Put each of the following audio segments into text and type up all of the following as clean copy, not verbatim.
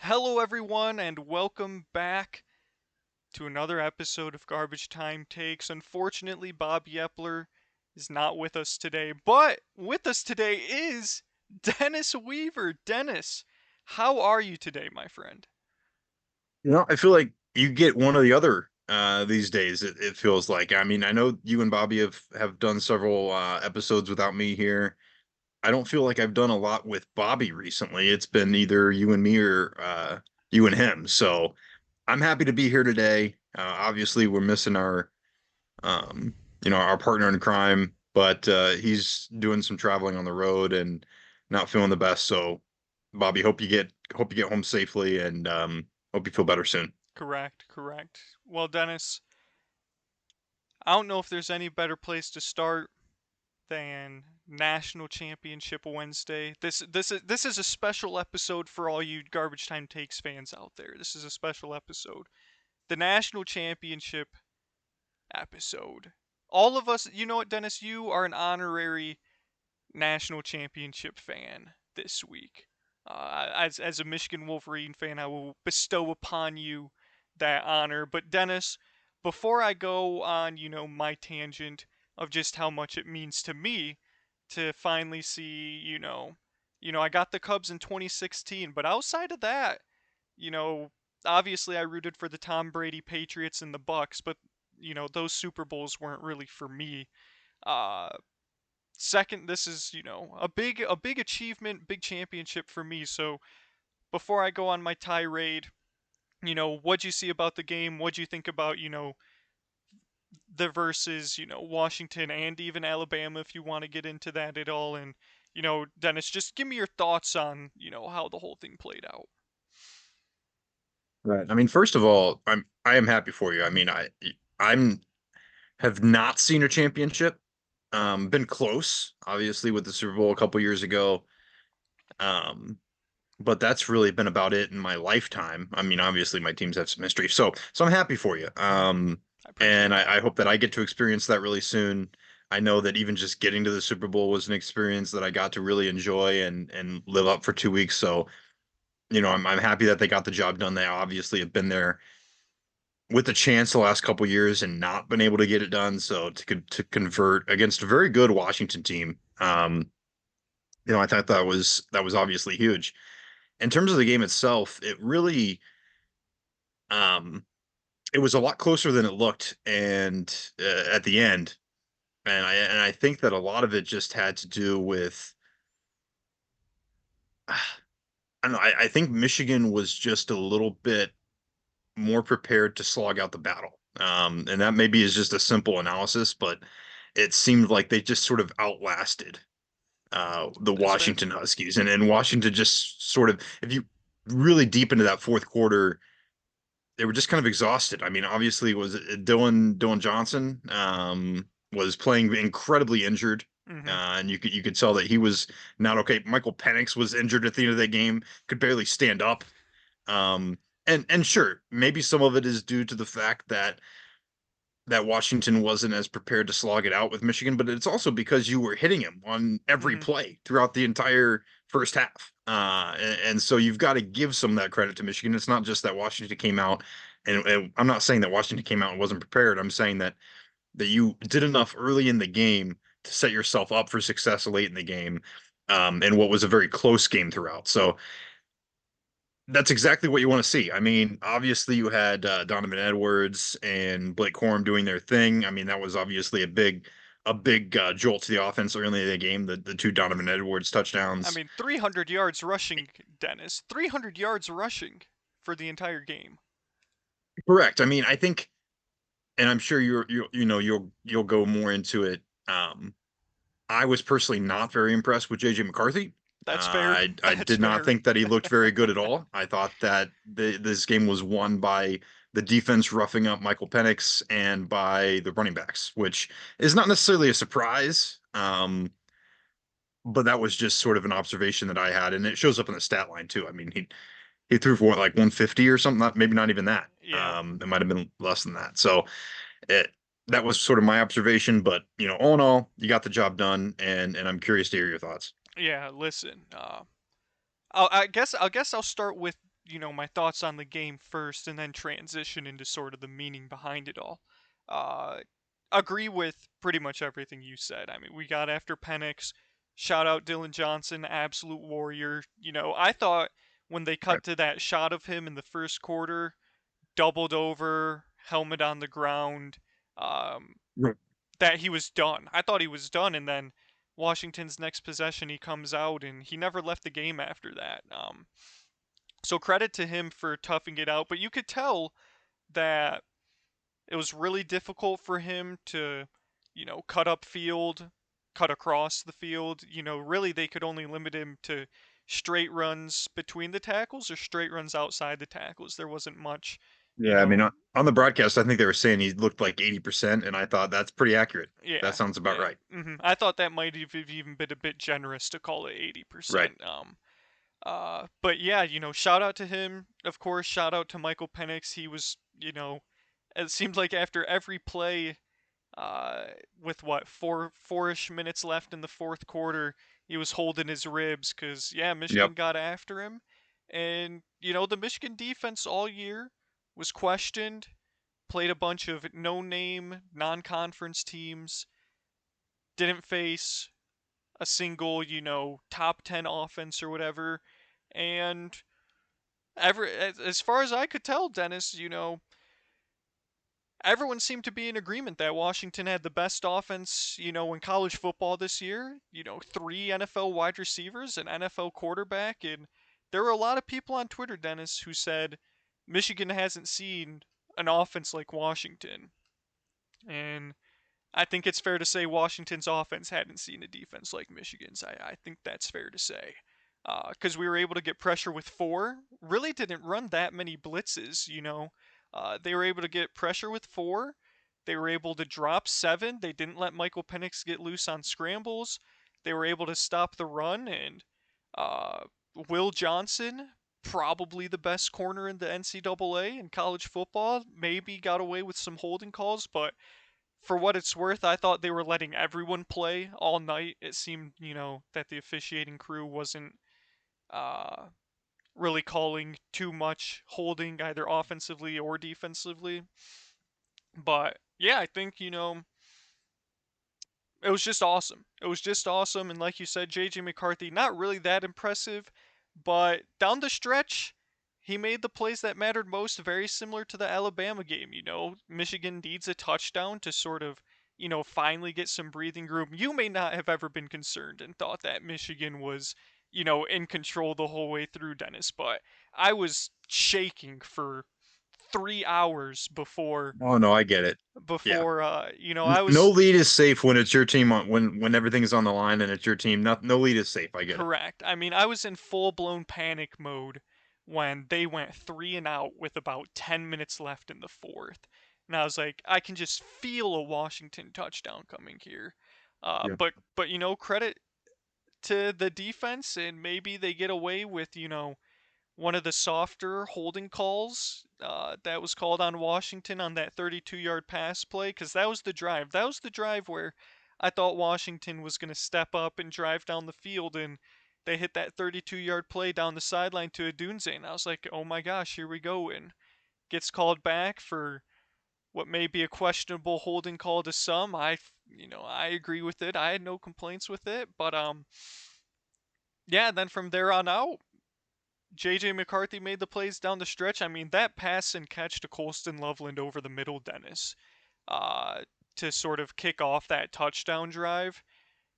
Hello, everyone, and welcome back to another episode of Garbage Time Takes. Unfortunately, Bob Yepler is not with us today, but with us today is Dennis Weaver. Dennis, how are you today, my friend? I feel like you get one or the other these days. It feels like. I mean, I know you and Bobby have done several episodes without me here. I don't feel like I've done a lot with Bobby recently. It's been either you and me or you and him. So I'm happy to be here today. Obviously, we're missing um, our partner in crime, but he's doing some traveling on the road and not feeling the best. So, Bobby, hope you get home safely and hope you feel better soon. Correct. Well, Dennis, I don't know if there's any better place to start than National Championship Wednesday. This is a special episode for all you Garbage Time Takes fans out there. This is a special episode. The National Championship episode. All of us, you know what, Dennis, you are an honorary national championship fan this week. As a Michigan Wolverine fan, I will bestow upon you that honor. But Dennis, before I go on, my tangent of just how much it means to me to finally see, I got the Cubs in 2016, but outside of that, you know, obviously I rooted for the Tom Brady Patriots and the Bucks, but those Super Bowls weren't really for me. Uh, Second, this is a big achievement, big championship for me. So before I go on my tirade, what'd you see about the game? What'd you think about the versus Washington and even Alabama, if you want to get into that at all? And Dennis, just give me your thoughts on how the whole thing played out. Right. I mean, first of all, I am happy for you. I mean, I'm have not seen a championship. Been close, obviously, with the Super Bowl a couple years ago. Um, but that's really been about it in my lifetime. I mean, obviously, my teams have some history, so I'm happy for you. I appreciate And that. I hope that I get to experience that really soon. I know that even just getting to the Super Bowl was an experience that I got to really enjoy and live up for 2 weeks. So, I'm happy that they got the job done. They obviously have been there with the chance the last couple years and not been able to get it done. So to convert against a very good Washington team, I thought that was obviously huge. In terms of the game itself, um, it was a lot closer than it looked, and at the end, and I think that a lot of it just had to do with I don't know. I think Michigan was just a little bit more prepared to slog out the battle. And that maybe is just a simple analysis, but it seemed like they just sort of outlasted the That's fair. Washington Huskies. And Washington just sort of, if you really deep into that fourth quarter, they were just kind of exhausted. I mean, obviously, was it Dylan Johnson was playing incredibly injured. Mm-hmm. And you could tell that he was not okay. Michael Penix was injured at the end of that game, could barely stand up. Um, and sure, maybe some of it is due to the fact that Washington wasn't as prepared to slog it out with Michigan, but it's also because you were hitting him on every Mm-hmm. play throughout the entire first half. And so you've got to give some of that credit to Michigan. It's not just that Washington came out, and I'm not saying that Washington came out and wasn't prepared. I'm saying that you did enough early in the game to set yourself up for success late in the game, and what was a very close game throughout. So that's exactly what you want to see. I mean, obviously you had Donovan Edwards and Blake Corum doing their thing. I mean, that was obviously a big jolt to the offense early in the game. The two Donovan Edwards I touchdowns. mean, 300 yards rushing, Dennis. 300 yards rushing for the entire game. Correct. I mean, I think, and I'm sure you'll go more into it. I was personally not very impressed with JJ McCarthy. That's fair. I That's did not fair. think that he looked very good at all. I thought that this game was won by the defense roughing up Michael Penix and by the running backs, which is not necessarily a surprise. But that was just sort of an observation that I had, and it shows up in the stat line too. I mean, he threw for what, like 150 or something, maybe not even that. Yeah. It might have been less than that. So it that was sort of my observation, but all in all, you got the job done, and I'm curious to hear your thoughts. Yeah, listen. I guess I'll start with my thoughts on the game first and then transition into sort of the meaning behind it all. Uh, Agree with pretty much everything you said. I mean, we got after Penix. Shout out Dylan Johnson, absolute warrior. I thought when they Right. cut to that shot of him in the first quarter, doubled over, helmet on the ground, um, Right. that he was done. I thought he was done, and then Washington's next possession, he comes out and he never left the game after that. So credit to him for toughing it out, but you could tell that it was really difficult for him to, cut up field, cut across the field. Really they could only limit him to straight runs between the tackles or straight runs outside the tackles. There wasn't much, you Yeah, I mean, know. on the broadcast, I think they were saying he looked like 80%, and I thought that's pretty accurate. That Yeah, sounds about yeah. right. I thought that might have even been a bit generous to call it Right. 80%. But yeah, shout out to him. Of course, shout out to Michael Penix. He was, it seemed like after every play, uh, with what four-ish minutes left in the fourth quarter, he was holding his ribs because yeah, Yep. Michigan got after him, and the Michigan defense all year was questioned. Played a bunch of no-name, non-conference teams. Didn't face a single, top 10 offense or whatever. And as far as I could tell, Dennis, everyone seemed to be in agreement that Washington had the best offense, in college football this year. Three NFL wide receivers, an NFL quarterback, and there were a lot of people on Twitter, Dennis, who said Michigan hasn't seen an offense like Washington. And I think it's fair to say Washington's offense hadn't seen a defense like Michigan's. I think that's fair to say. Because we were able to get pressure with four. Really didn't run that many blitzes. They were able to get pressure with four. They were able to drop seven. They didn't let Michael Penix get loose on scrambles. They were able to stop the run. And uh, Will Johnson, probably the best corner in the NCAA in college football, maybe got away with some holding calls, but for what it's worth, I thought they were letting everyone play all night. It seemed, that the officiating crew wasn't uh, really calling too much holding either offensively or defensively. But yeah, I think, it was just awesome. It was just awesome. And like you said, JJ McCarthy, not really that impressive, but down the stretch, he made the plays that mattered most, very similar to the Alabama game. Michigan needs a touchdown to sort of, finally get some breathing room. You may not have ever been concerned and thought that Michigan was, in control the whole way through, Dennis, but I was shaking for 3 hours before Oh no, I get it. Yeah. I No was lead is safe when it's your team on when everything's on the line and it's your team. No lead is safe. I get it. correct. I mean, I was in full blown panic mode when they went three and out with about 10 minutes left in the fourth. And I was like, I can just feel a Washington touchdown coming here. Yeah. But credit to the defense, and maybe they get away with one of the softer holding calls that was called on Washington on that 32-yard pass play, because that was the drive. That was the drive where I thought Washington was going to step up and drive down the field, and they hit that 32-yard play down the sideline to Adunze, and I was like, oh my gosh, here we go, and gets called back for what may be a questionable holding call to some. I agree with it. I had no complaints with it, but yeah. Then from there on out, JJ McCarthy made the plays down the stretch. I mean, that pass and catch to Colston Loveland over the middle, Dennis, uh, to sort of kick off that touchdown drive.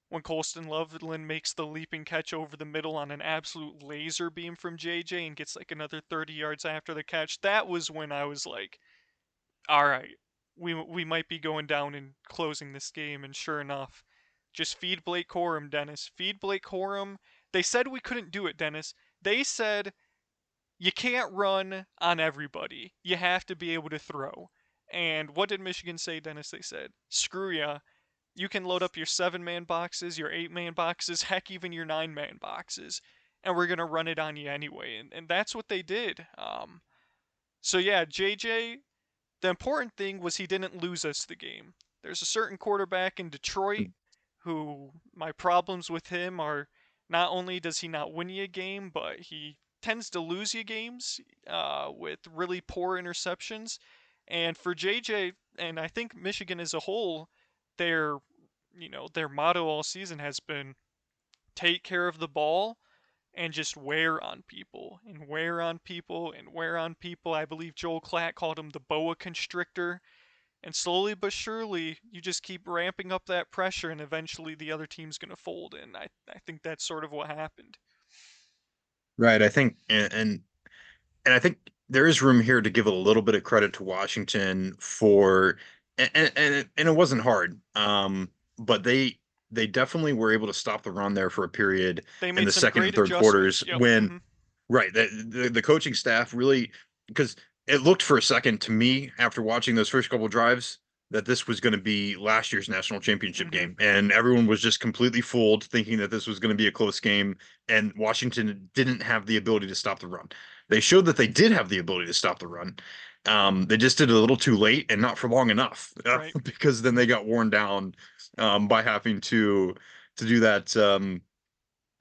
When Colston Loveland makes the leaping catch over the middle on an absolute laser beam from JJ and gets like another 30 yards after the catch, that was when I was like, all right, we might be going down and closing this game. And sure enough, just feed Blake Corum, Dennis. Feed Blake Corum. They said we couldn't do it, Dennis. They said you can't run on everybody. You have to be able to throw. And what did Michigan say, Dennis? They said, screw ya. You can load up your 7-man boxes, your 8-man boxes, heck, even your 9-man boxes, and we're going to run it on you anyway. And that's what they did. So, yeah, JJ, the important thing was he didn't lose us the game. There's a certain quarterback in Detroit who my problems with him are not only does he not win you a game, but he tends to lose you games with really poor interceptions. And for JJ, and I think Michigan as a whole, their their motto all season has been take care of the ball and just wear on people and wear on people and wear on people. I believe Joel Klatt called him the boa constrictor. And slowly but surely, you just keep ramping up that pressure, and eventually the other team's going to fold. And I think that's sort of what happened. Right. I think, and I think there is room here to give a little bit of credit to Washington for, and it wasn't hard, but they definitely were able to stop the run there for a period They in made the some second great and third quarters adjustments. Yep. when, Hmm. right, the coaching staff really, because it looked for a second to me after watching those first couple drives that this was going to be last year's national championship Hmm. game, and everyone was just completely fooled, thinking that this was going to be a close game, and Washington didn't have the ability to stop the run. They showed that they did have the ability to stop the run. They just did it a little too late and not for long enough, Right. because then they got worn down by having to do that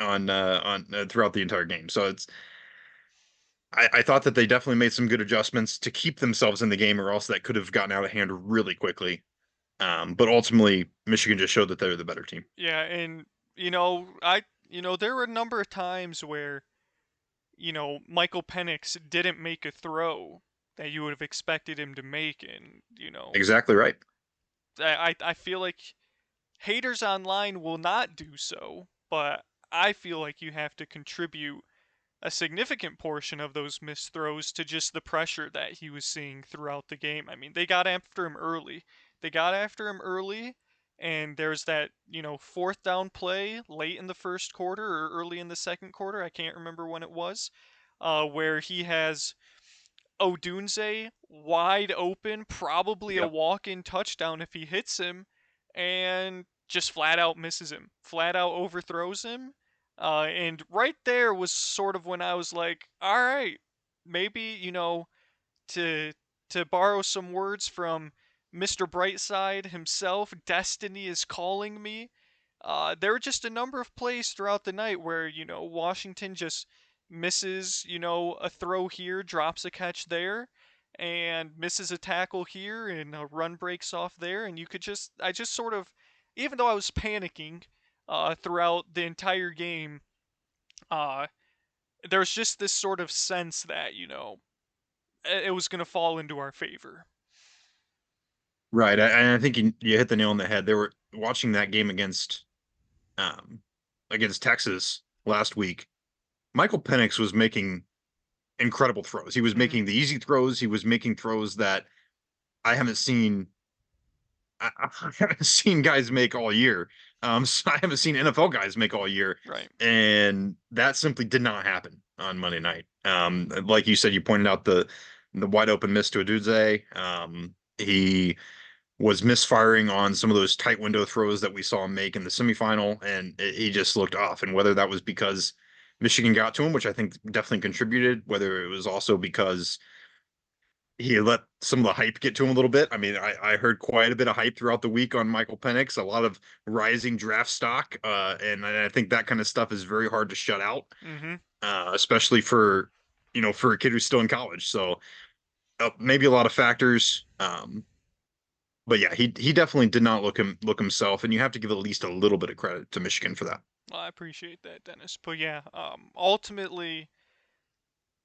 on throughout the entire game. So I thought that they definitely made some good adjustments to keep themselves in the game, or else that could have gotten out of hand really quickly. But ultimately, Michigan just showed that they're the better team. Yeah, and there were a number of times where Michael Penix didn't make a throw that you would have expected him to make, and Exactly right. I feel like haters online will not do so, but I feel like you have to contribute a significant portion of those missed throws to just the pressure that he was seeing throughout the game. I mean, they got after him early. They got after him early, and there's that, fourth down play late in the first quarter or early in the second quarter. I can't remember when it was, where he has Odunze wide open, probably a Yep. walk-in touchdown if he hits him, and just flat out misses him, flat out overthrows him. And right there was sort of when I was like, all right, maybe to borrow some words from Mr. Brightside himself, destiny is calling me. There were just a number of plays throughout the night where Washington just misses a throw here, drops a catch there, and misses a tackle here, and a run breaks off there, and I just sort of, even though I was panicking throughout the entire game, uh, there was just this sort of sense that it was going to fall into our favor. Right. I think you hit the nail on the head. They were watching that game um, against Texas last week. Michael Penix was making incredible throws. He was Hmm. making the easy throws. He was making throws that I haven't seen. I haven't seen guys make all year. So I haven't seen NFL guys make all year, Right. and that simply did not happen on Monday night. Like you said, you pointed out the wide open miss to Adudze. He was misfiring on some of those tight window throws that we saw him make in the semifinal, and he just looked off. And whether that was because Michigan got to him, which I think definitely contributed, whether it was also because he let some of the hype get to him a little bit. I mean, I heard quite a bit of hype throughout the week on Michael Penix, a lot of rising draft stock, and I think that kind of stuff is very hard to shut out, Hmm. especially for for a kid who's still in college. So maybe a lot of factors. But yeah, he definitely did not look himself, and you have to give at least a little bit of credit to Michigan for that. Well, I appreciate that, Dennis. But yeah, ultimately,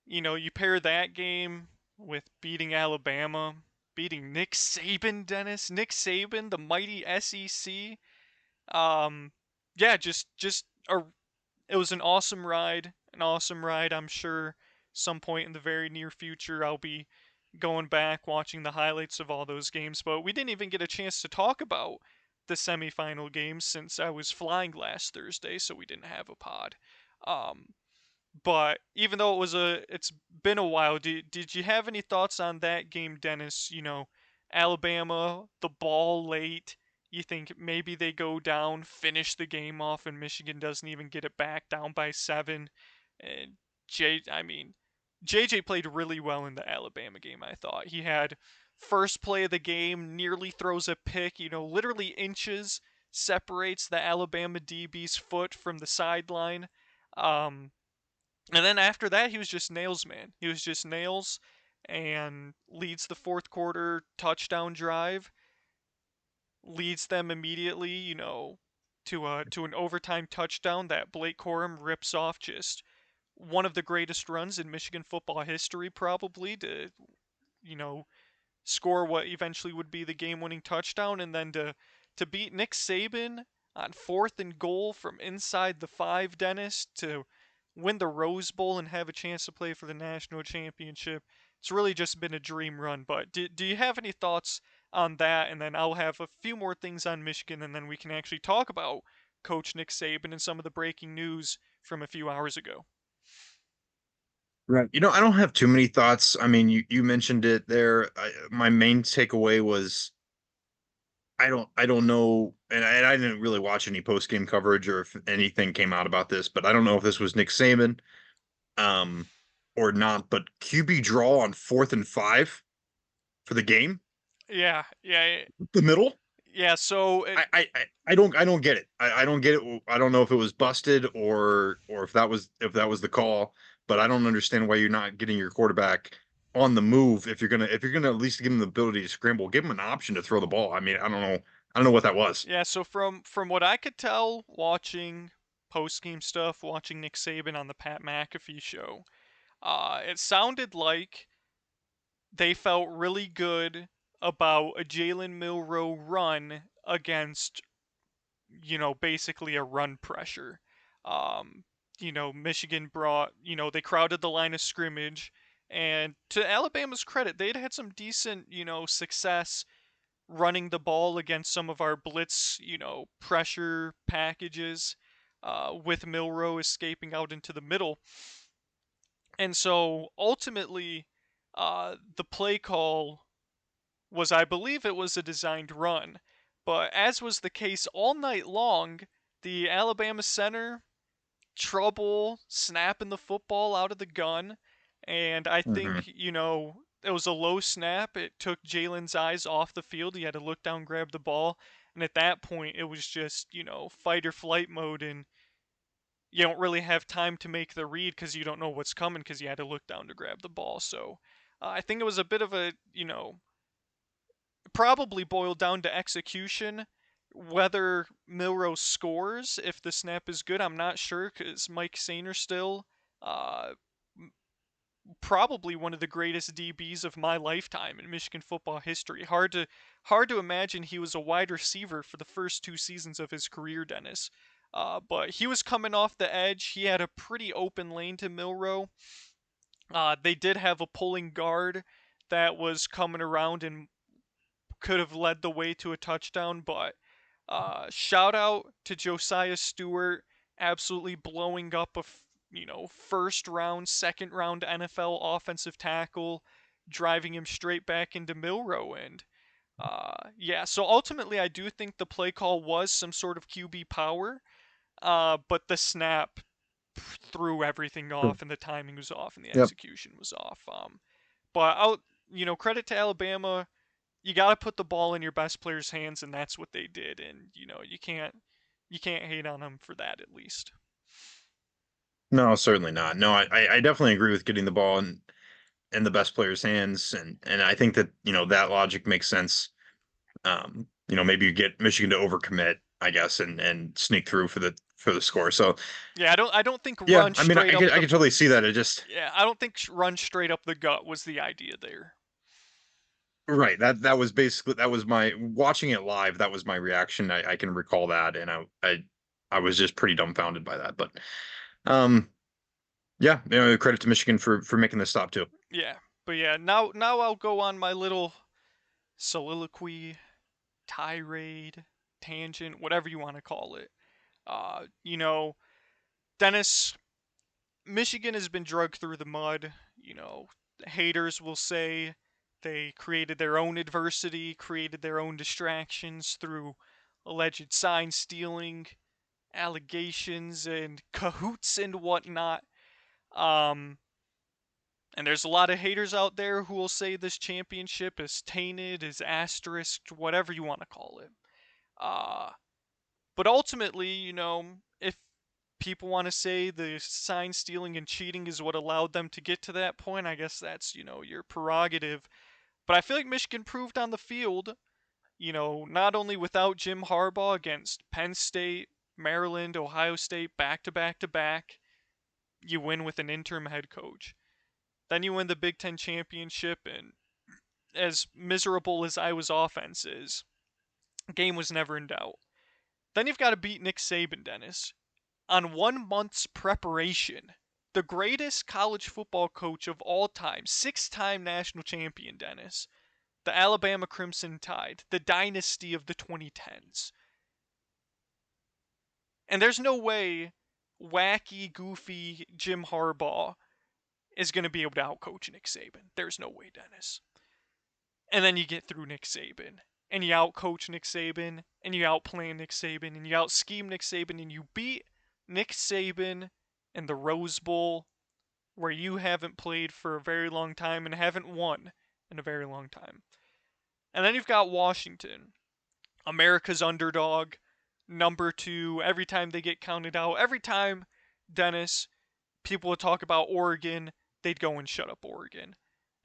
you pair that game with beating Alabama, beating Nick Saban, Dennis, Nick Saban, the mighty SEC. Um, yeah, just it was an awesome ride. I'm sure some point in the very near future I'll be going back watching the highlights of all those games. But we didn't even get a chance to talk about the semifinal games since I was flying last Thursday, so we didn't have a pod. Um, but even though it's been a while, did you have any thoughts on that game, Dennis? Alabama, the ball late. You think maybe they go down, finish the game off, and Michigan doesn't even get it back, down by 7. And I mean, JJ played really well in the Alabama game. I thought he had first play of the game, nearly throws a pick. Literally inches separates the Alabama DB's foot from the sideline. Um, And then after that, he was just nails, man. He was just nails and leads the fourth quarter touchdown drive, leads them immediately, to an overtime touchdown that Blake Corum rips off, just one of the greatest runs in Michigan football history, probably, to, you know, score what eventually would be the game-winning touchdown, and then to beat Nick Saban on fourth and goal from inside the 5, Dennis, to win the Rose Bowl and have a chance to play for the national championship. It's really just been a dream run. But do you have any thoughts on that? And then I'll have a few more things on Michigan, and then we can actually talk about Coach Nick Saban and some of the breaking news from a few hours ago. Right. I don't have too many thoughts. I mean, you mentioned it there. My main takeaway was I don't know, and I didn't really watch any post game coverage or if anything came out about this, but I don't know if this was Nick Saban, um, or not. But QB draw on 4th and 5 for the game, Yeah, yeah, the middle. yeah. So I don't get it. I don't get it. I don't know if it was busted or if that was the call, but I don't understand why you're not getting your quarterback on the move if you're gonna at least give him the ability to scramble, give him an option to throw the ball. I mean, I don't know what that was. Yeah, so from what I could tell, watching post game stuff, watching Nick Saban on the Pat McAfee show, it sounded like they felt really good about a Jalen Milroe run against, basically a run pressure. Um, Michigan brought, they crowded the line of scrimmage, and to Alabama's credit, they'd had some decent, success running the ball against some of our blitz, pressure packages, with Milroe escaping out into the middle. And so ultimately, the play call was, I believe it was a designed run. But as was the case all night long, the Alabama center trouble snapping the football out of the gun. And I Hmm. think, it was a low snap. It took Jalen's eyes off the field. He had to look down, grab the ball. And at that point, it was just, fight or flight mode. And you don't really have time to make the read because you don't know what's coming because you had to look down to grab the ball. So I think it was a bit of a, probably boiled down to execution. Whether Milrose scores if the snap is good, I'm not sure because Mike Sainer still, uh, probably one of the greatest DBs of my lifetime in Michigan football history. Hard to imagine he was a wide receiver for the first 2 seasons of his career, Dennis. But he was coming off the edge. He had a pretty open lane to Milroe. They did have a pulling guard that was coming around and could have led the way to a touchdown, but shout out to Josiah Stewart, absolutely blowing up a first round, second round NFL offensive tackle, driving him straight back into Milroe. And yeah, so ultimately, I do think the play call was some sort of QB power, but the snap threw everything off, and the timing was off, and the Yep. execution was off. But out, credit to Alabama, you got to put the ball in your best player's hands, and that's what they did. And you can't hate on them for that, at least. No, certainly not. No, I definitely agree with getting the ball in the best player's hands, and I think that that logic makes sense. Maybe you get Michigan to overcommit, I guess, and sneak through for the score. So Yeah, I don't think yeah, run I mean, straight up I the could totally see that. It just yeah, I don't think run straight up the gut was the idea there. right. That was basically that was my watching it live. That was my reaction. I can recall that, and I was just pretty dumbfounded by that. But um, yeah, credit to Michigan for making this stop too. Yeah, but yeah, now I'll go on my little soliloquy, tirade, tangent, whatever you want to call it. Uh, you know, Dennis, Michigan has been dragged through the mud. Haters will say they created their own adversity, created their own distractions through alleged sign stealing, allegations, and cahoots and whatnot. Um, and there's a lot of haters out there who will say this championship is tainted, is asterisked, whatever you want to call it. Uh, but ultimately, if people want to say the sign stealing and cheating is what allowed them to get to that point. I guess that's, your prerogative. But I feel like Michigan proved on the field, not only without Jim Harbaugh against Penn State, Maryland, Ohio State, back to back to back, you win with an interim head coach. Then you win the Big Ten championship, and as miserable as Iowa's offense is, the game was never in doubt. Then you've got to beat Nick Saban, Dennis, on 1 month's preparation. The greatest college football coach of all time, 6-time national champion, Dennis. The Alabama Crimson Tide, the dynasty of the 2010s. And there's no way wacky, goofy Jim Harbaugh is going to be able to outcoach Nick Saban. There's no way, Dennis. And then you get through Nick Saban, and you outcoach Nick Saban, and you outplan Nick Saban, and you outscheme Nick Saban, and you beat Nick Saban in the Rose Bowl, where you haven't played for a very long time and haven't won in a very long time. And then you've got Washington, America's underdog, number 2, every time they get counted out. Every time, Dennis, people would talk about Oregon, they'd go and shut up Oregon.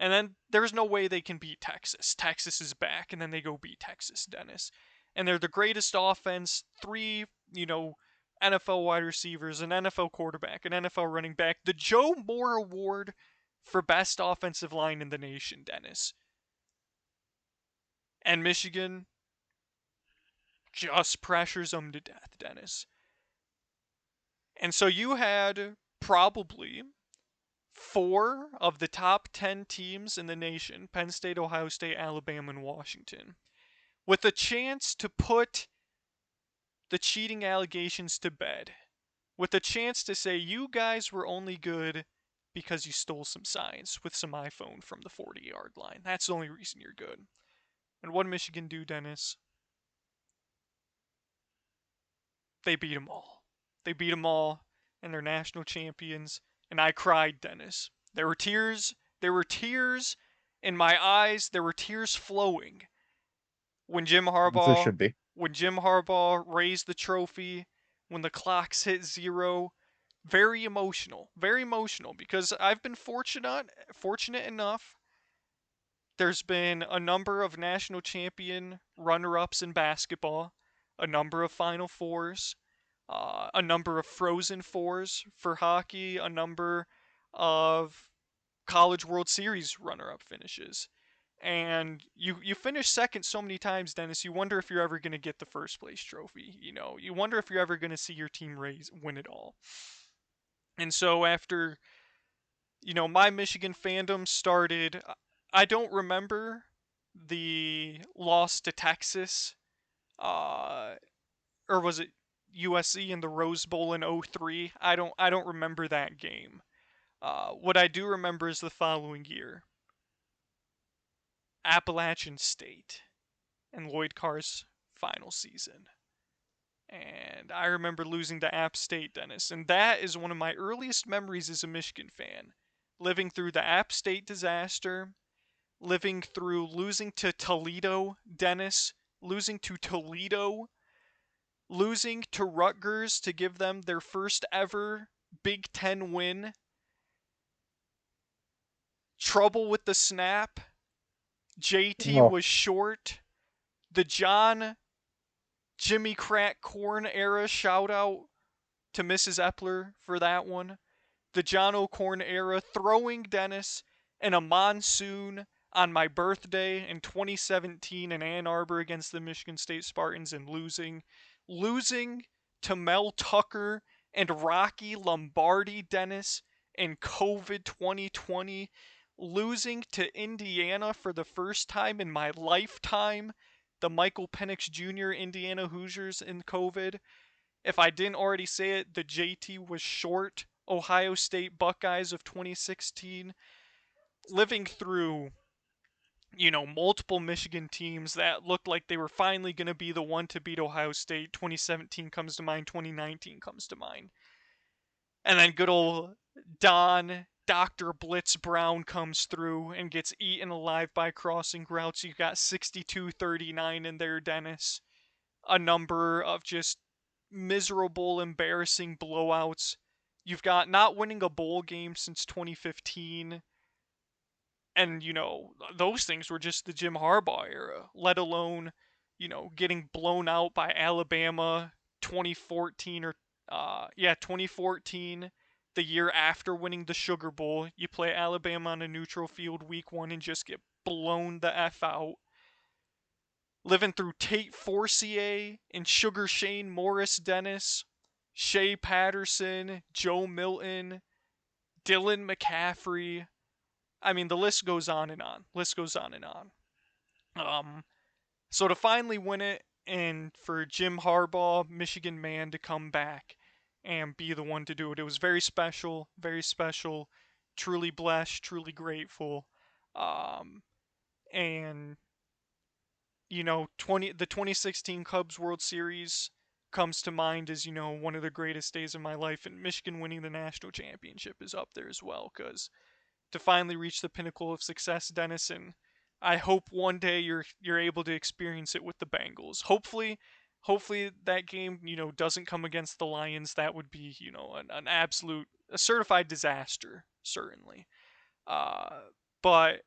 And then there's no way they can beat Texas. Texas is back, and then they go beat Texas, Dennis. And they're the greatest offense, 3, NFL wide receivers, an NFL quarterback, an NFL running back, the Joe Moore Award for best offensive line in the nation, Dennis. And Michigan just pressures them to death, Dennis. And so you had probably 4 of the top 10 teams in the nation, Penn State, Ohio State, Alabama, and Washington, with a chance to put the cheating allegations to bed, with a chance to say you guys were only good because you stole some signs with some iPhone from the 40-yard line. That's the only reason you're good. And what did Michigan do, Dennis? They beat them all. They beat them all, and they're national champions. And I cried, Dennis. There were tears. There were tears in my eyes. There were tears flowing when Jim As there Harbaugh should be. when Jim Harbaugh raised the trophy, when the clocks hit 0. Very emotional because I've been fortunate enough. There's been a number of national champion runner-ups in basketball, a number of Final Fours, a number of Frozen Fours for hockey, a number of College World Series runner-up finishes. And you finish second so many times, Dennis, you wonder if you're ever going to get the first place trophy. You wonder if you're ever going to see your team win it all. And so after, my Michigan fandom started, I don't remember the loss to Texas, or was it USC in the Rose Bowl in '03? I don't remember that game. What I do remember is the following year, Appalachian State and Lloyd Carr's final season. And I remember losing to App State, Dennis. And that is one of my earliest memories as a Michigan fan. Living through the App State disaster, living through losing to Toledo, Dennis, losing to Toledo, losing to Rutgers to give them their first ever Big Ten win, trouble with the snap, JT Oh, was short, the Jimmy Crack Corn era, shout out to Mrs. Epler for that one. The John O'Corn era, throwing Dennis in a monsoon on my birthday in 2017 in Ann Arbor against the Michigan State Spartans and losing to Mel Tucker and Rocky Lombardi, Dennis, in COVID 2020, losing to Indiana for the first time in my lifetime, the Michael Penix Jr. Indiana Hoosiers in COVID. If I didn't already say it, the JT was short Ohio State Buckeyes of 2016, living through, multiple Michigan teams that looked like they were finally going to be the one to beat Ohio State. 2017 comes to mind, 2019 comes to mind. And then good old Dr. Blitz Brown comes through and gets eaten alive by crossing routes. You got 62-39 in there, Dennis. A number of just miserable, embarrassing blowouts. You've got not winning a bowl game since 2015. And, those things were just the Jim Harbaugh era, let alone, getting blown out by Alabama 2014 yeah, 2014, the year after winning the Sugar Bowl. You play Alabama on a neutral field week 1 and just get blown the F out. Living through Tate Forcier and Sugar Shane Morris Dennis, Shea Patterson, Joe Milton, Dylan McCaffrey. I mean, the list goes on and on. List goes on and on. Um, so to finally win it, and for Jim Harbaugh, Michigan man, to come back and be the one to do it, it was very special, very special. Truly blessed, truly grateful. Um, and the 2016 Cubs World Series comes to mind as one of the greatest days of my life, and Michigan winning the national championship is up there as well, because to finally reach the pinnacle of success, Dennis, and I hope one day you're able to experience it with the Bengals. Hopefully that game doesn't come against the Lions. That would be an absolute, a certified disaster, certainly. Uh, but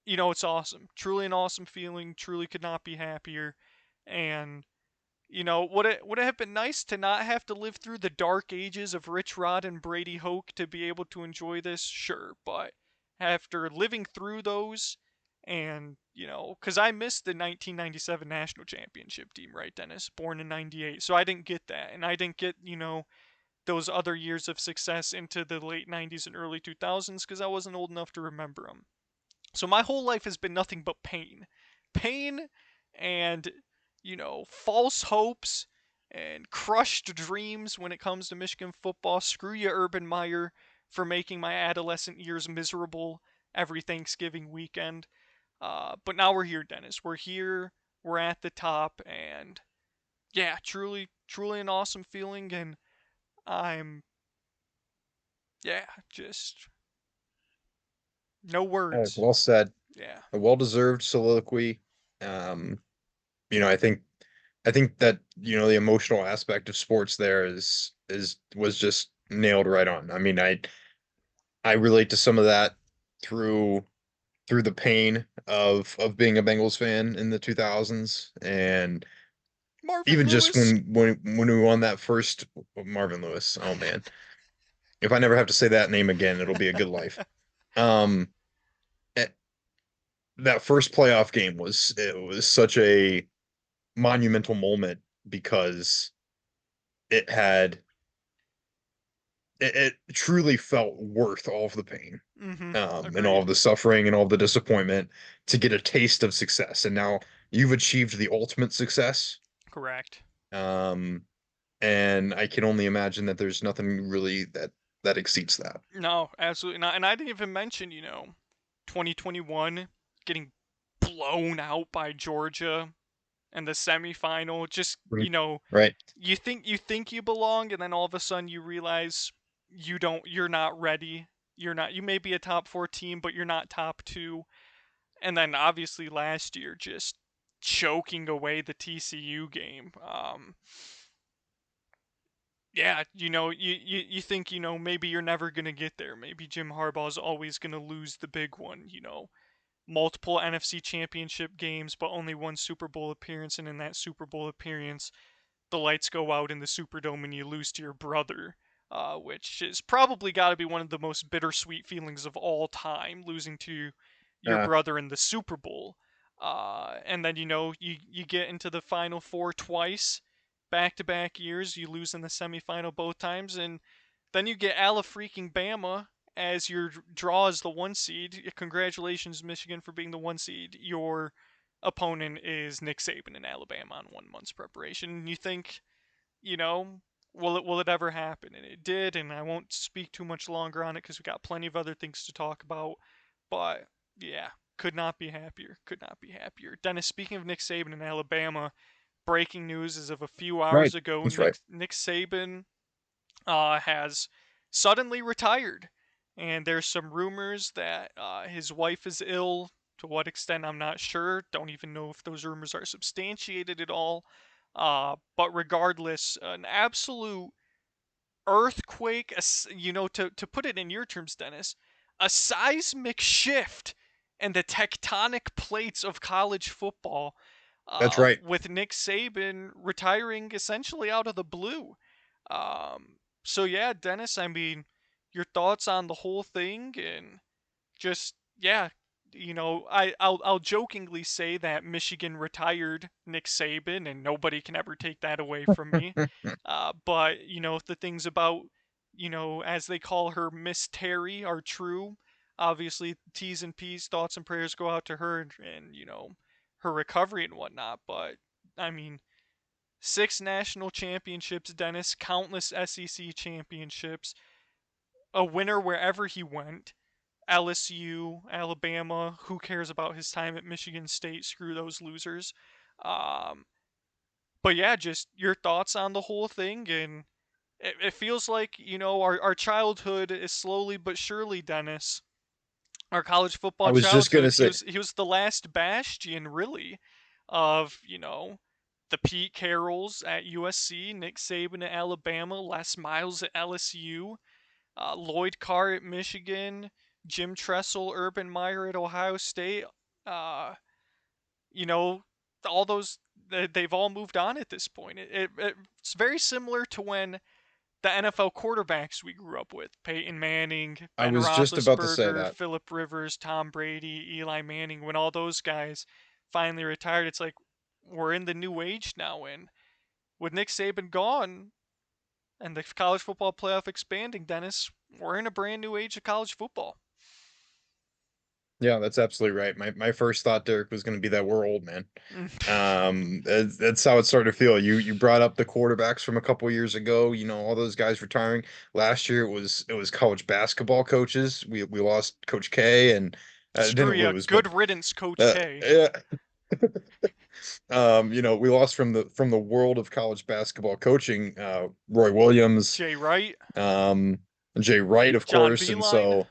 it's awesome, truly an awesome feeling. Truly could not be happier, and would it have been nice to not have to live through the dark ages of Rich Rod and Brady Hoke to be able to enjoy this? Sure, but after living through those, and because I missed the 1997 national championship team, right, Dennis? Born in '98, so I didn't get that, and I didn't get those other years of success into the late '90s and early 2000s because I wasn't old enough to remember them. So my whole life has been nothing but pain. Pain and, false hopes and crushed dreams when it comes to Michigan football. Screw you, Urban Meyer, for making my adolescent years miserable every Thanksgiving weekend. But now we're here, Dennis. We're here. We're at the top. And yeah, truly, truly an awesome feeling. And I'm, yeah, just no All right, words. well said. Yeah. A well-deserved soliloquy. Um, I think that, the emotional aspect of sports there was just nailed right on. I mean, I relate to some of that through through the pain of being a Bengals fan in the 2000s, and Marvin even just Lewis. when we won that first Marvin Lewis. Oh man. If I never have to say that name again, it'll be a good life. Um eh, that first playoff game was such a monumental moment because it had it truly felt worth all of the pain, Mm-hmm. and all Agreed. of the suffering and all of the disappointment to get a taste of success. And now you've achieved the ultimate success. Correct. Um, and I can only imagine that there's nothing really that exceeds that. No, absolutely not. And I didn't even mention, 2021 getting blown out by Georgia in the semifinal. Just, Right. Right. you think you belong, and then all of a sudden you realize you don't. You're not ready. You're not. You may be a top 4 team, but you're not top 2. And then obviously last year just choking away the TCU game. Yeah, you think, maybe you're never going to get there. Maybe Jim Harbaugh's always going to lose the big one, multiple NFC championship games, but only one Super Bowl appearance. And in that Super Bowl appearance, the lights go out in the Superdome and you lose to your brother, which is probably got to be one of the most bittersweet feelings of all time, losing to your Uh, brother in the Super Bowl. And then you get into the Final Four twice, back to back years. You lose in the semifinal both times, and then you get Ala freaking Bama as your draw as the 1 seed. Congratulations, Michigan, for being the 1 seed. Your opponent is Nick Saban in Alabama on 1 month's preparation. And you think, you know, will it ever happen? And it did, and I won't speak too much longer on it because we got plenty of other things to talk about. But yeah, could not be happier. Could not be happier. Dennis, speaking of Nick Saban in Alabama, breaking news as of a few right. hours ago. That's Nick right. Nick Saban has suddenly retired, and there's some rumors that his wife is ill. To what extent, I'm not sure. Don't even know if those rumors are substantiated at all. But regardless, an absolute earthquake, to put it in your terms, Dennis, a seismic shift in the tectonic plates of college football, That's right. with Nick Saban retiring essentially out of the blue. So yeah, Dennis, I mean, your thoughts on the whole thing, and just yeah, I'll jokingly say that Michigan retired Nick Saban, and nobody can ever take that away from me. But if the things about as they call her, Miss Terry, are true, obviously T's and P's, thoughts and prayers go out to her, and her recovery and whatnot. But I mean, 6 national championships, Dennis, countless SEC championships, a winner wherever he went. LSU, Alabama, who cares about his time at Michigan State? Screw those losers. Um, but yeah, just your thoughts on the whole thing, and it feels like our childhood is slowly but surely, Dennis. Our college I football was just gonna childhood. He say, was he was the last bastion, really, of the Pete Carrolls at USC, Nick Saban at Alabama, Les Miles at LSU, Lloyd Carr at Michigan, Jim Tressel, Urban Meyer at Ohio State. Uh, you know, all those, they've all moved on at this point. It's very similar to when the NFL quarterbacks we grew up with: Peyton Manning, I Ben was just about to say Roethlisberger, that. Philip Rivers, Tom Brady, Eli Manning. When all those guys finally retired, it's like we're in the new age now. And with Nick Saban gone, and the college football playoff expanding, Dennis, we're in a brand new age of college football. Yeah, that's absolutely right. My first thought, Derek, was going to be that we're old, man. That's how it started to feel. You brought up the quarterbacks from a couple years ago. You know, all those guys retiring. Last year it was college basketball coaches. We lost Coach K and Screw didn't ya. lose, but Good riddance, Coach K. yeah. We lost from the world of college basketball coaching. Roy Williams, Jay Wright, um, Jay Wright, of John course, and Beeline. so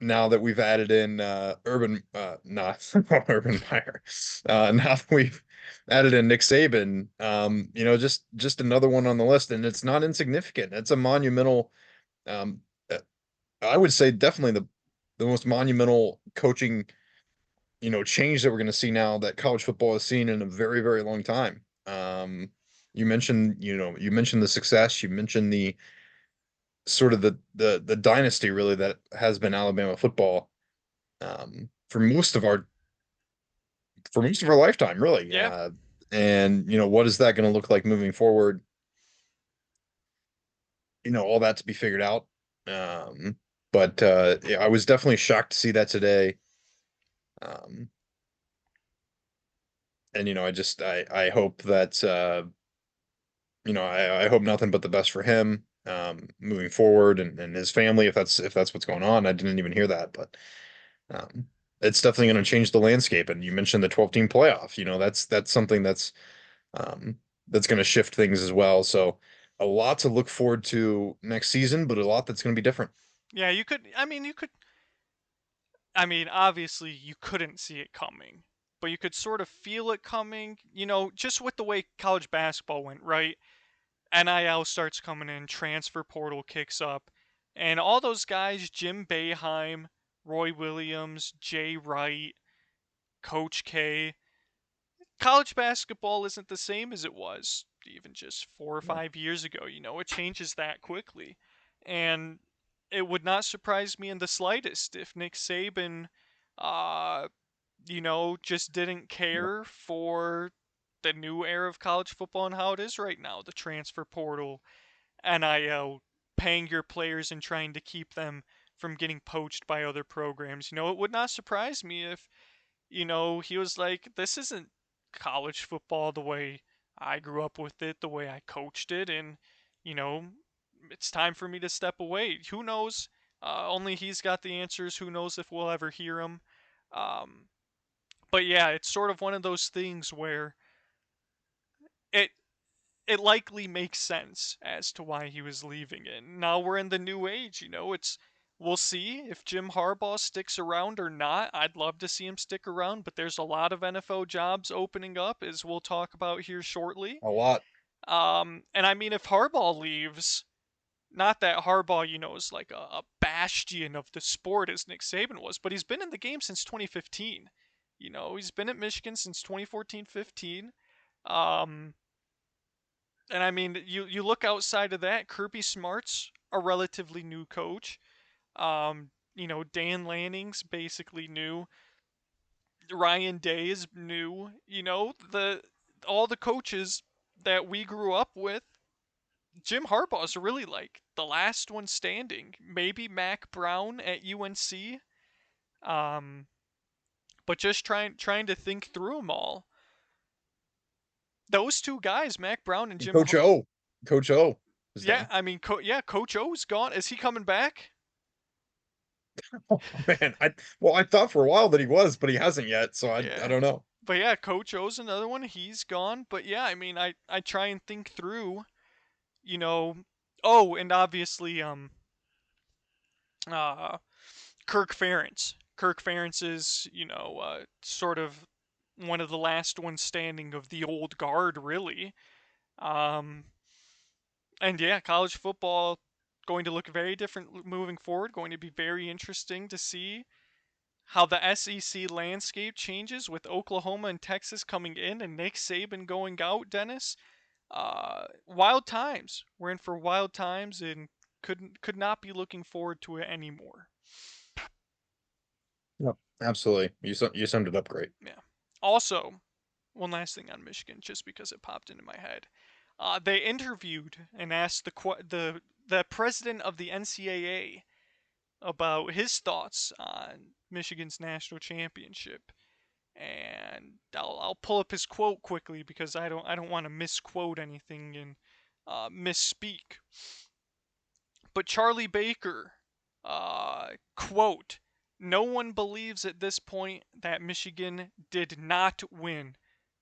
now that we've added in Urban, not Urban Meyer, now that we've added in Nick Saban, just another one on the list, and it's not insignificant. It's a monumental, um, uh, I would say definitely the most monumental coaching, change that we're going to see now that college football has seen in a very, very long time. You mentioned the success, you mentioned the sort of the dynasty really that has been Alabama football for most of our lifetime, really. Yeah, And what is that going to look like moving forward? All that to be figured out. But yeah, I was definitely shocked to see that today. Um, and I hope that I hope nothing but the best for him moving forward and his family if that's what's going on. I didn't even hear that, but um, it's definitely going to change the landscape. And you mentioned the 12-team playoff. That's something um, that's going to shift things as well. So a lot to look forward to next season, but a lot that's going to be different. yeah. I mean, obviously, you couldn't see it coming, but you could sort of feel it coming. Just with the way college basketball went, right? NIL starts coming in, transfer portal kicks up, and all those guys: Jim Boeheim, Roy Williams, Jay Wright, Coach K. College basketball isn't the same as it was even just 4 or 5 years ago. It changes that quickly. And it would not surprise me in the slightest if Nick Saban, uh, just didn't Yeah. care for the new era of college football and how it is right now: the transfer portal, NIL, paying your players and trying to keep them from getting poached by other programs. It would not surprise me if he was like, this isn't college football the way I grew up with it, the way I coached it, and, you know, it's time for me to step away. Who knows? Only he's got the answers. Who knows if we'll ever hear him? Um, but yeah, it's sort of one of those things where it it likely makes sense as to why he was leaving it. Now we're in the new age. It's We'll see if Jim Harbaugh sticks around or not. I'd love to see him stick around, but there's a lot of NFL jobs opening up, as we'll talk about here shortly. A lot. And I mean, if Harbaugh leaves, not that Harbaugh, is like a bastion of the sport as Nick Saban was, but he's been in the game since 2015. He's been at Michigan since 2014-15. Um, and I mean, you look outside of that, Kirby Smart's a relatively new coach. Dan Lanning's basically new. Ryan Day is new. The all the coaches that we grew up with, Jim Harbaugh's really like the last one standing. Maybe Mac Brown at UNC. Um, but just trying to think through them all. Those two guys, Mac Brown and Jim. Coach O. Coach O is Yeah, there. I mean, Coach O's gone. Is he coming back? Oh man, I thought for a while that he was, but he hasn't yet, so I Yeah. don't know. But yeah, Coach O's another one. He's gone. But yeah, I mean, I try and think through, you know. Oh, and obviously, uh, Kirk Ferentz. Kirk Ferentz is, sort of one of the last ones standing of the old guard, really. Um, and yeah, college football going to look very different moving forward. Going to be very interesting to see how the SEC landscape changes with Oklahoma and Texas coming in and Nick Saban going out, Dennis. Wild times. We're in for wild times and could not be looking forward to it anymore. Yep, absolutely. You summed it up great. Yeah. Also, one last thing on Michigan, just because it popped into my head. They interviewed and asked the president of the NCAA about his thoughts on Michigan's national championship. And I'll pull up his quote quickly because I don't want to misquote anything and misspeak. But Charlie Baker, quote, no one believes at this point that Michigan did not win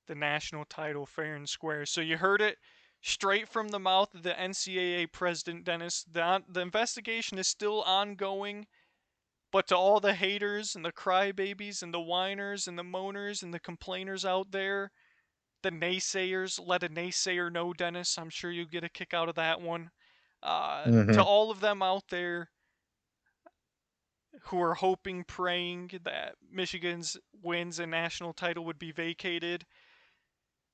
the national title fair and square. So you heard it straight from the mouth of the NCAA president, Dennis. The investigation is still ongoing. But to all the haters and the crybabies and the whiners and the moaners and the complainers out there, the naysayers, let a naysayer know, Dennis. I'm sure you get a kick out of that one. To Hmm. all of them out there who are hoping, praying that Michigan's wins and national title would be vacated.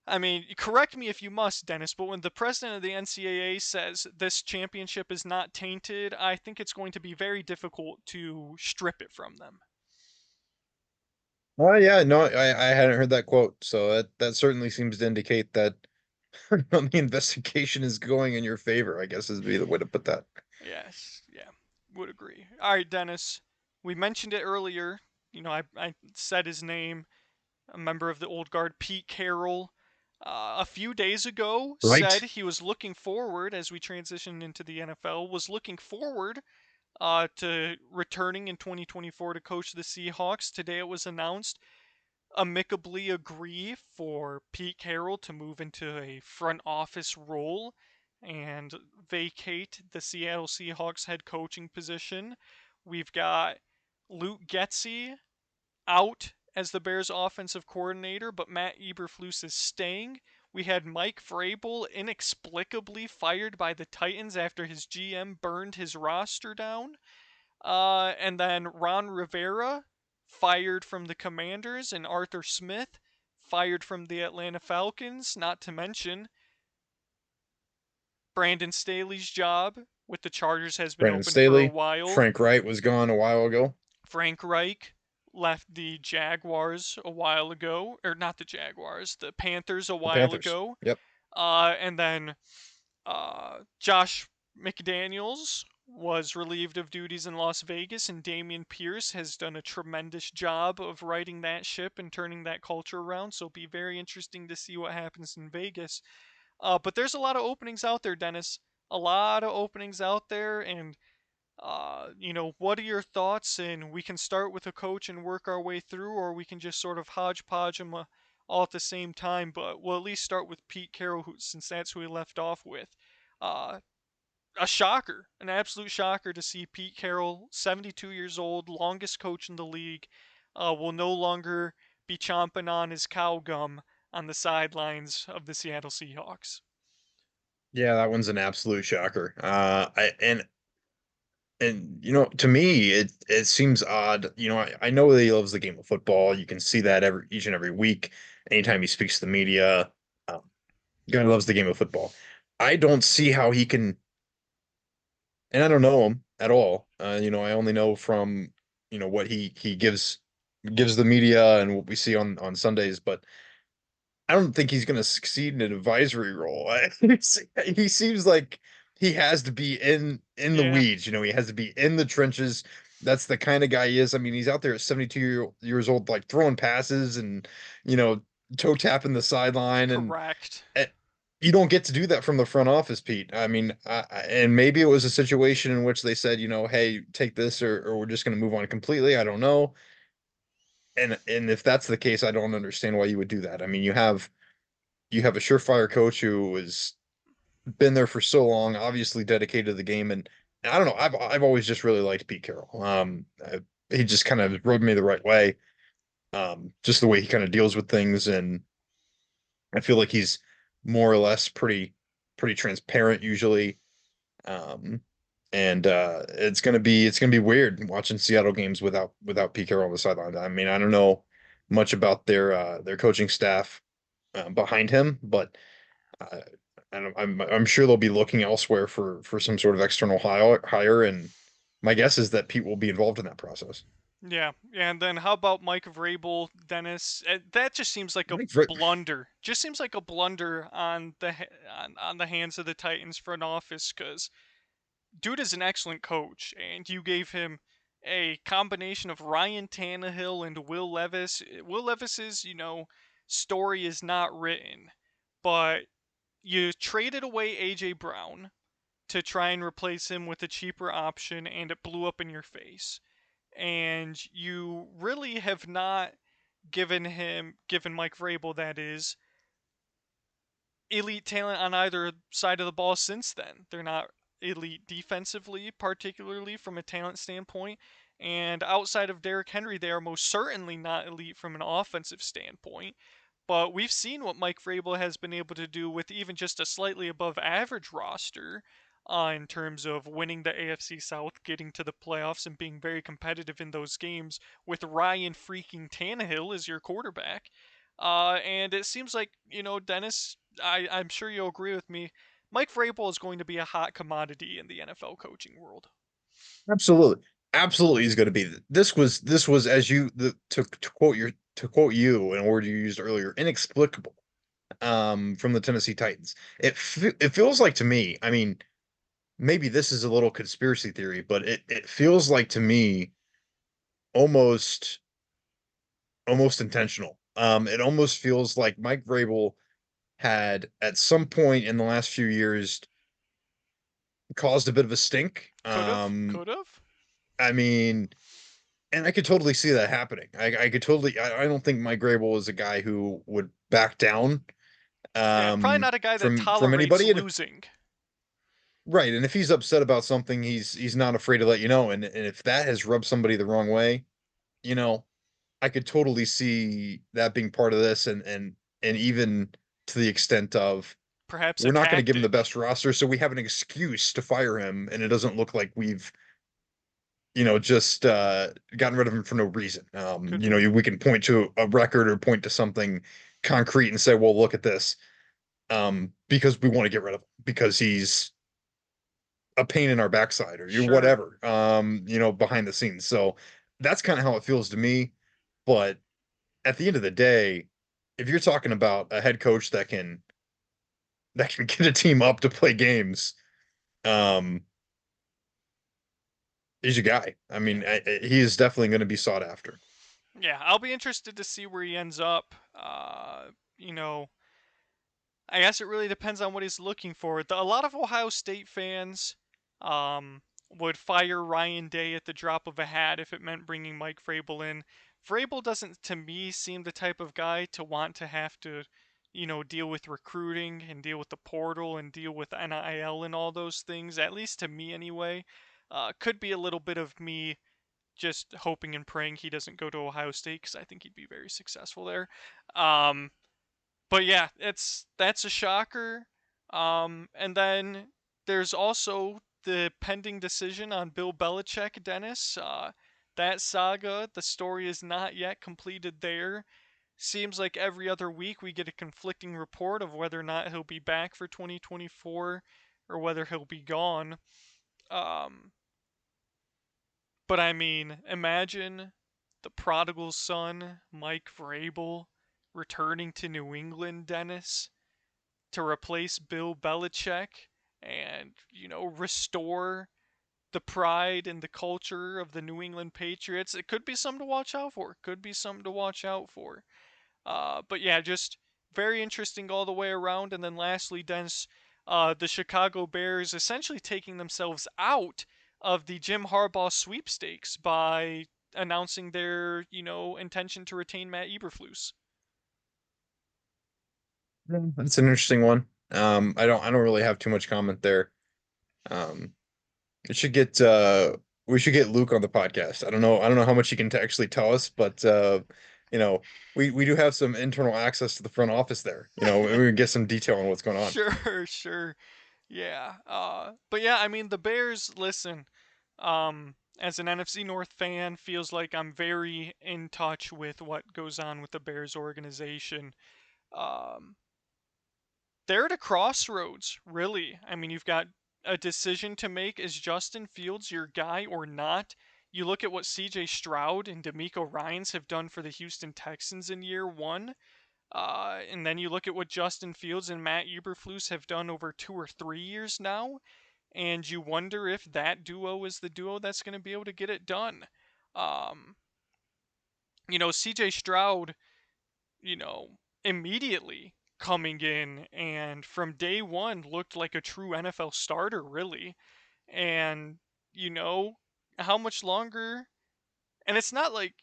I mean, correct me if you must, Dennis, but when the president of the NCAA says this championship is not tainted, I think it's going to be very difficult to strip it from them. Oh yeah, no, I hadn't heard that quote, so that certainly seems to indicate that the investigation is going in your favor, I guess is be the way to put that. Yes, yeah, would agree. All right, Dennis, we mentioned it earlier. I said his name, a member of the old guard, Pete Carroll. A few days ago, said Right. he was looking forward as we transition into the NFL, was looking forward to returning in 2024 to coach the Seahawks. Today it was announced amicably agree for Pete Carroll to move into a front office role and vacate the Seattle Seahawks head coaching position. We've got Luke Getzey out as the Bears offensive coordinator, but Matt Eberflus is staying. We had Mike Vrabel inexplicably fired by the Titans after his GM burned his roster down. And then Ron Rivera fired from the Commanders, and Arthur Smith fired from the Atlanta Falcons. Not to mention, Brandon Staley's job with the Chargers has been Brandon open for a Staley, while. Frank Wright was gone a while ago. Frank Reich left the Jaguars a while ago, or not the Jaguars, the Panthers a The while Panthers. ago. Yep. And then Josh McDaniels was relieved of duties in Las Vegas, and Damian Pierce has done a tremendous job of righting that ship and turning that culture around. So it'll be very interesting to see what happens in Vegas. But there's a lot of openings out there, Dennis. A lot of openings out there, and what are your thoughts? And we can start with a coach and work our way through, or we can just sort of hodgepodge them all at the same time. But we'll at least start with Pete Carroll, since that's who we left off with. Uh, a shocker, an absolute shocker to see Pete Carroll, 72 years old, longest coach in the league, will no longer be chomping on his cow gum on the sidelines of the Seattle Seahawks. Yeah, that one's an absolute shocker. To me, it seems odd. I know that he loves the game of football. You can see that every each and every week. Anytime he speaks to the media, um, guy loves the game of football. I don't see how he can, and I don't know him at all. I only know from what he gives the media and what we see on Sundays, but I don't think he's going to succeed in an advisory role. He seems like he has to be in the Yeah, weeds. He has to be in the trenches. That's the kind of guy he is. I mean, he's out there at 72 years old, like throwing passes and you know toe tapping the sideline, correct. and you don't get to do that from the front office, Pete. I mean, and maybe it was a situation in which they said, hey, take this, or we're just going to move on completely. I don't know. And if that's the case, I don't understand why you would do that. I mean, you have a surefire coach who has been there for so long, obviously dedicated to the game, and I don't know. I've always just really liked Pete Carroll. He just kind of rubbed me the right way. Just the way he kind of deals with things, and I feel like he's more or less pretty transparent usually. Um, and it's gonna be weird watching Seattle games without Pete Carroll on the sideline. I mean, I don't know much about their coaching staff behind him, but Uh, and I'm sure they'll be looking elsewhere for some sort of external hire, and my guess is that Pete will be involved in that process. Yeah, and then how about Mike Vrabel, Dennis? That just seems like a Mike Vick, blunder. Just seems like a blunder on on the hands of the Titans front office because dude is an excellent coach, and you gave him a combination of Ryan Tannehill and Will Levis. Will Levis's, story is not written, but you traded away AJ Brown to try and replace him with a cheaper option, and it blew up in your face. And you really have not given Mike Vrabel, that is, elite talent on either side of the ball since then. They're not elite defensively, particularly from a talent standpoint. And outside of Derrick Henry, they are most certainly not elite from an offensive standpoint. But we've seen what Mike Vrabel has been able to do with even just a slightly above average roster in terms of winning the AFC South, getting to the playoffs, and being very competitive in those games with Ryan freaking Tannehill as your quarterback. And it seems like, Dennis, I'm sure you'll agree with me. Mike Vrabel is going to be a hot commodity in the NFL coaching world. absolutely, absolutely, he's going to be. This was as to quote you in a word you used earlier, inexplicable. From the Tennessee Titans, it feels like to me. I mean, maybe this is a little conspiracy theory, but it feels like to me almost almost intentional. It almost feels like Mike Vrabel had at some point in the last few years caused a bit of a stink. Could have. I mean, and I could totally see that happening. I could totally. I don't think Mike Vrabel is a guy who would back down Yeah, probably not a guy that from tolerates anybody. And if, losing. right, and if he's upset about something, he's not afraid to let you know. And if that has rubbed somebody the wrong way, you know, I could totally see that being part of this, and even to the extent of Perhaps a we're not going to give him the tactic. best roster, so we have an excuse to fire him, and it doesn't look like we've just gotten rid of him for no reason. Could be. We can point to a record or point to something concrete and say, well, look at this, because we want to get rid of him because he's a pain in our backside or you Sure. whatever, behind the scenes. So that's kind of how it feels to me. But at the end of the day, if you're talking about a head coach that can get a team up to play games, um, he's your guy. I Yeah. mean, he is definitely going to be sought after. Yeah, I'll be interested to see where he ends up. You know, I guess it really depends on what he's looking for. A lot of Ohio State fans would fire Ryan Day at the drop of a hat if it meant bringing Mike Vrabel in. Vrabel doesn't, to me, seem the type of guy to want to have to deal with recruiting and deal with the portal and deal with NIL and all those things, at least to me anyway, could be a little bit of me just hoping and praying he doesn't go to Ohio State because I think he'd be very successful there. Um, but yeah, that's a shocker. And then there's also the pending decision on Bill Belichick, Dennis. That saga, the story is not yet completed there. Seems like every other week we get a conflicting report of whether or not he'll be back for 2024 or whether he'll be gone. Um, but I mean, imagine the prodigal son, Mike Vrabel, returning to New England, Dennis, to replace Bill Belichick and, restore the pride and the culture of the New England Patriots. It could be something to watch out for. Could be something to watch out for. But yeah, just very interesting all the way around. And then lastly, Dennis, the Chicago Bears essentially taking themselves out of the Jim Harbaugh sweepstakes by announcing their, intention to retain Matt Eberflus. That's an interesting one. I don't really have too much comment there. Um, it should get we should get Luke on the podcast. I don't know how much he can actually tell us, but you know, we do have some internal access to the front office there. We can get some detail on what's going on. Sure, sure. Yeah. But yeah, I mean the Bears, listen, as an NFC North fan, feels like I'm very in touch with what goes on with the Bears organization. Um, they're at a crossroads, really. I mean, you've got a decision to make. Is Justin Fields your guy or not? You look at what CJ Stroud and D'Amico Ryans have done for the Houston Texans in year one. And then you look at what Justin Fields and Matt Eberflus have done over 2 or 3 years now, and you wonder if that duo is the duo that's going to be able to get it done. Um, CJ Stroud, you know, immediately coming in and from day one looked like a true NFL starter, really. And, you know, how much longer? And it's not like,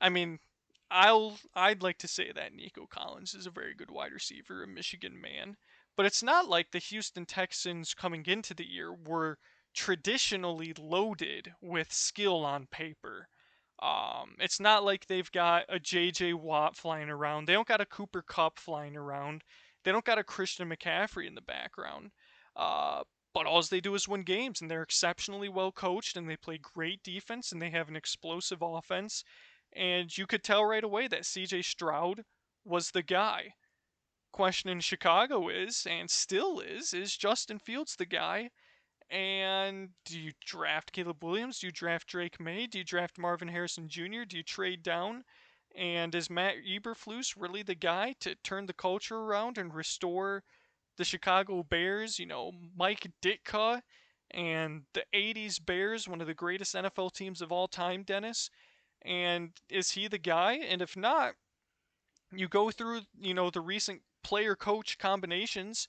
I mean, I'd like to say that Nico Collins is a very good wide receiver, a Michigan man, but it's not like the Houston Texans coming into the year were traditionally loaded with skill on paper. It's not like they've got a J.J. Watt flying around. They don't got a Cooper Kupp flying around. They don't got a Christian McCaffrey in the background. Uh, but all they do is win games, and they're exceptionally well coached, and they play great defense, and they have an explosive offense, and you could tell right away that CJ Stroud was the guy. Question in Chicago is, and still is Justin Fields the guy? And do you draft Caleb Williams? Do you draft Drake May? Do you draft Marvin Harrison Jr.? Do you trade down? And is Matt Eberflus really the guy to turn the culture around and restore the Chicago Bears? Mike Ditka and the 80s Bears, one of the greatest NFL teams of all time, Dennis. And is he the guy? And if not, you go through, the recent player coach combinations.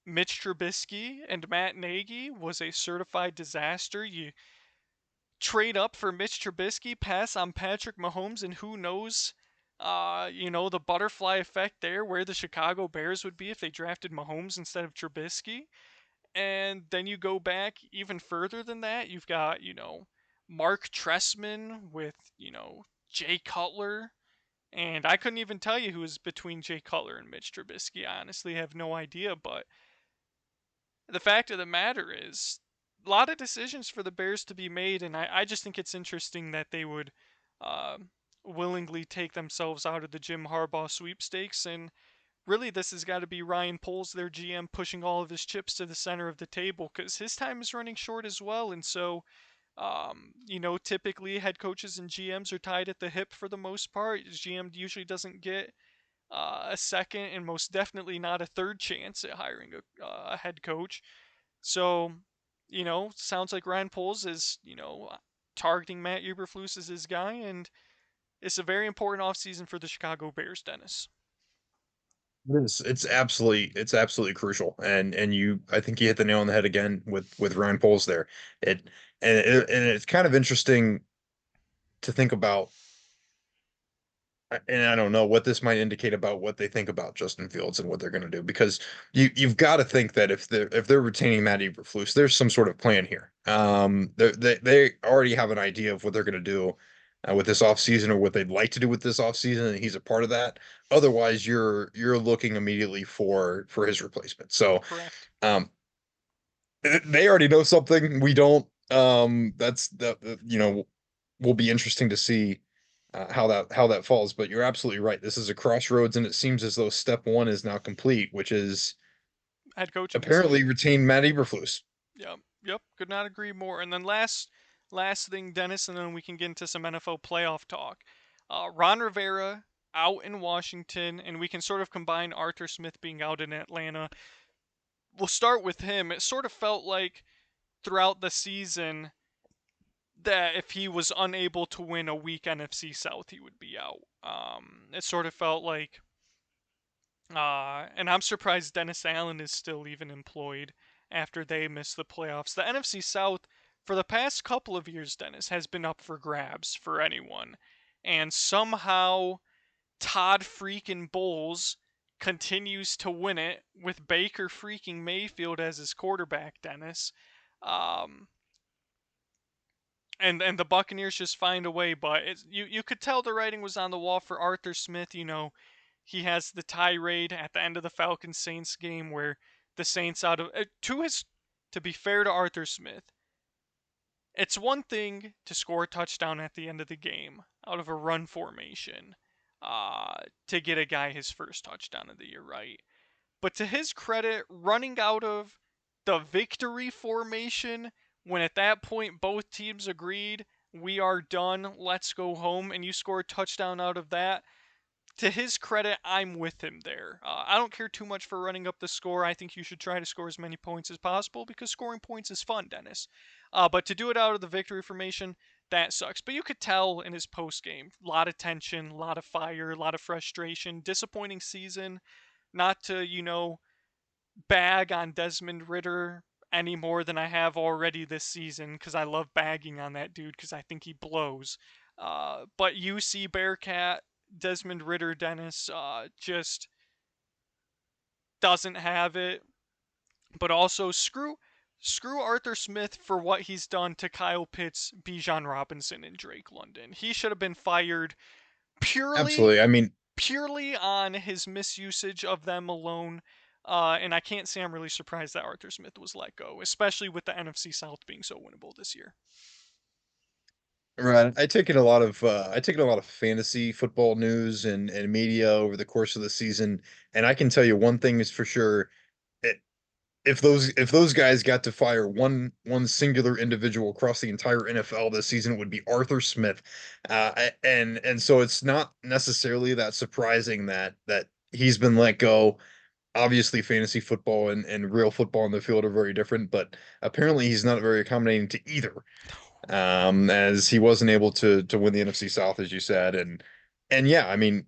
Mitch Trubisky and Matt Nagy was a certified disaster. You trade up for Mitch Trubisky, pass on Patrick Mahomes, and who knows, the butterfly effect there, where the Chicago Bears would be if they drafted Mahomes instead of Trubisky. And then you go back even further than that. You've got, Mark Trestman with, Jay Cutler. And I couldn't even tell you who was between Jay Cutler and Mitch Trubisky. I honestly have no idea. But the fact of the matter is, a lot of decisions for the Bears to be made. And I just think it's interesting that they would uh, willingly take themselves out of the Jim Harbaugh sweepstakes. And really, this has got to be Ryan Poles, their GM, pushing all of his chips to the center of the table because his time is running short as well. And so, typically head coaches and GMs are tied at the hip for the most part. GM usually doesn't get a second and most definitely not a third chance at hiring a head coach. So, sounds like Ryan Poles is, targeting Matt Eberflus as his guy, and it's a very important offseason for the Chicago Bears, Dennis. It's absolutely crucial, and I think you hit the nail on the head again with Ryan Poles there. It and it's kind of interesting to think about and I don't know what this might indicate about what they think about Justin Fields and what they're going to do because you've got to think that if they're retaining Matt Eberflus, there's some sort of plan here. They already have an idea of what they're going to do with this offseason or what they'd like to do with this offseason, and he's a part of that. Otherwise, you're looking immediately for his replacement. So Correct. um, they already know something we don't. That's that will be interesting to see how that falls. But you're absolutely right. This is a crossroads, and it seems as though step one is now complete, which is Head coaching apparently decision. retain Matt Eberflus. Yep. Yep. Could not agree more. And then last thing, Dennis, and then we can get into some NFL playoff talk. Ron Rivera out in Washington, and we can sort of combine Arthur Smith being out in Atlanta. We'll start with him. It sort of felt like throughout the season that if he was unable to win a weak NFC South, he would be out. It sort of felt like, and I'm surprised Dennis Allen is still even employed after they missed the playoffs. The NFC South, for the past couple of years, Dennis, has been up for grabs for anyone. And somehow Todd freaking Bowles continues to win it with Baker freaking Mayfield as his quarterback, Dennis. Um, and the Buccaneers just find a way. But you could tell the writing was on the wall for Arthur Smith. You know, he has the tirade at the end of the Falcons Saints game where the Saints out of to be fair to Arthur Smith, it's one thing to score a touchdown at the end of the game out of a run formation, to get a guy his first touchdown of the year, right? But to his credit, running out of the victory formation, when at that point both teams agreed, we are done, let's go home, and you score a touchdown out of that, to his credit, I'm with him there. I don't care too much for running up the score. I think you should try to score as many points as possible because scoring points is fun, Dennis. But to do it out of the victory formation, that sucks. But you could tell in his post game, a lot of tension, a lot of fire, a lot of frustration, disappointing season. Not to, bag on Desmond Ritter any more than I have already this season because I love bagging on that dude because I think he blows. But UC Bearcat, Desmond Ritter, Dennis, just doesn't have it. But also screw Arthur Smith for what he's done to Kyle Pitts, Bijan Robinson, and Drake London. He should have been fired purely Absolutely. I mean, purely on his misusage of them alone. And I can't say I'm really surprised that Arthur Smith was let go, especially with the NFC South being so winnable this year. right. I take in a lot of fantasy football news and media over the course of the season, and I can tell you one thing is for sure. If those guys got to fire one singular individual across the entire NFL this season, it would be Arthur Smith, and so it's not necessarily that surprising that he's been let go. Obviously, fantasy football and real football in the field are very different, but apparently he's not very accommodating to either. As he wasn't able to win the NFC South, as you said, and yeah, I mean,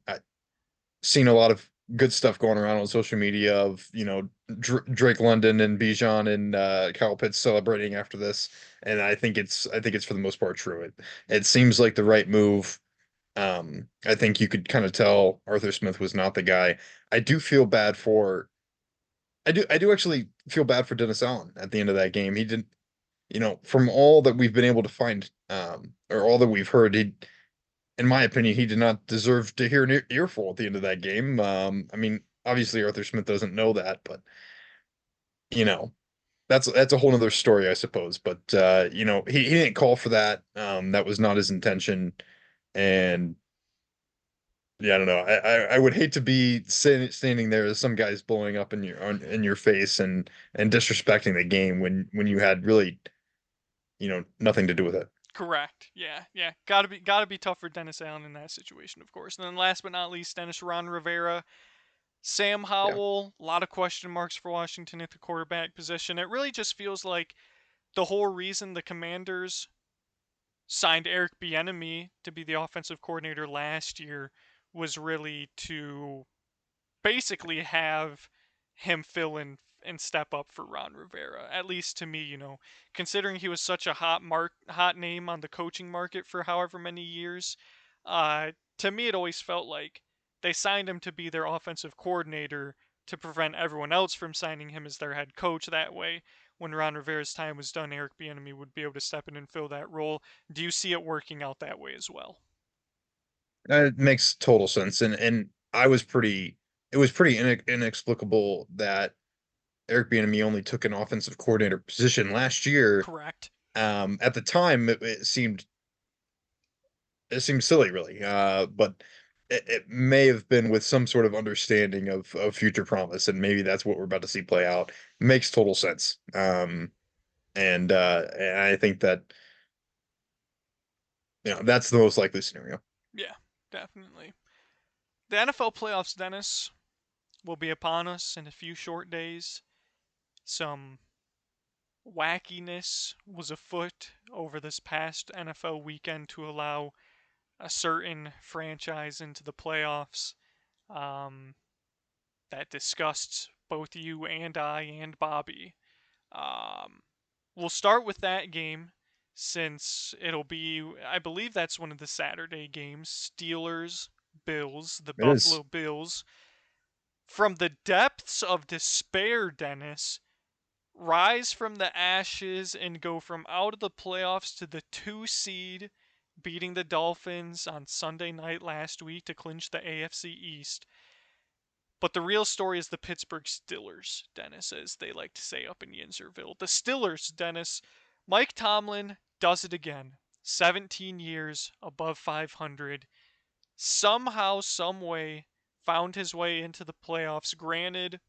seen a lot of good stuff going around on social media of Drake London and Bijan and Kyle Pitts celebrating after this, and I think it's for the most part true. It seems like the right move. I think you could kind of tell Arthur Smith was not the guy. I do feel bad for I do actually feel bad for Dennis Allen at the end of that game. He didn't, from all that we've been able to find, or all that we've heard, in my opinion, he did not deserve to hear an earful at the end of that game. I mean, obviously Arthur Smith doesn't know that, but you know, that's a whole nother story, I suppose. But he didn't call for that. That was not his intention. And yeah, I don't know. I would hate to be standing there as some guys blowing up in your face and disrespecting the game when you had really, nothing to do with it. Correct. Yeah, yeah. Gotta be tough for Dennis Allen in that situation, of course. And then last but not least, Dennis Ron Rivera, Sam Yeah. Howell. A lot of question marks for Washington at the quarterback position. It really just feels like the whole reason the Commanders signed Eric Bieniemy to be the offensive coordinator last year was really to basically have him fill in and step up for Ron Rivera. At least to me, considering he was such a hot name on the coaching market for however many years, To me, it always felt like they signed him to be their offensive coordinator to prevent everyone else from signing him as their head coach. That way, when Ron Rivera's time was done, Eric Bieniemy would be able to step in and fill that role. Do you see it working out that way as well? It makes total sense. And I was pretty it was pretty inexplicable that Eric Bieniemy only took an offensive coordinator position last year. Correct. At the time, it seemed silly, really. But it may have been with some sort of understanding of future promise, and maybe that's what we're about to see play out. Makes total sense. And I think that that's the most likely scenario. Yeah, definitely. The NFL playoffs, Dennis, will be upon us in a few short days. Some wackiness was afoot over this past NFL weekend to allow a certain franchise into the playoffs. Um, that disgusts both you and I and Bobby. Um, we'll start with that game since it'll be, I believe that's one of the Saturday games. Steelers, Bills, the It is. Buffalo Bills. From the depths of despair, Dennis, rise from the ashes and go from out of the playoffs to the 2 seed, beating the Dolphins on Sunday night last week to clinch the AFC East. But the real story is the Pittsburgh Steelers, Dennis, as they like to say up in Yinzerville. The Steelers, Dennis. Mike Tomlin does it again. 17 years above 500. Somehow, some way, found his way into the playoffs. Granted,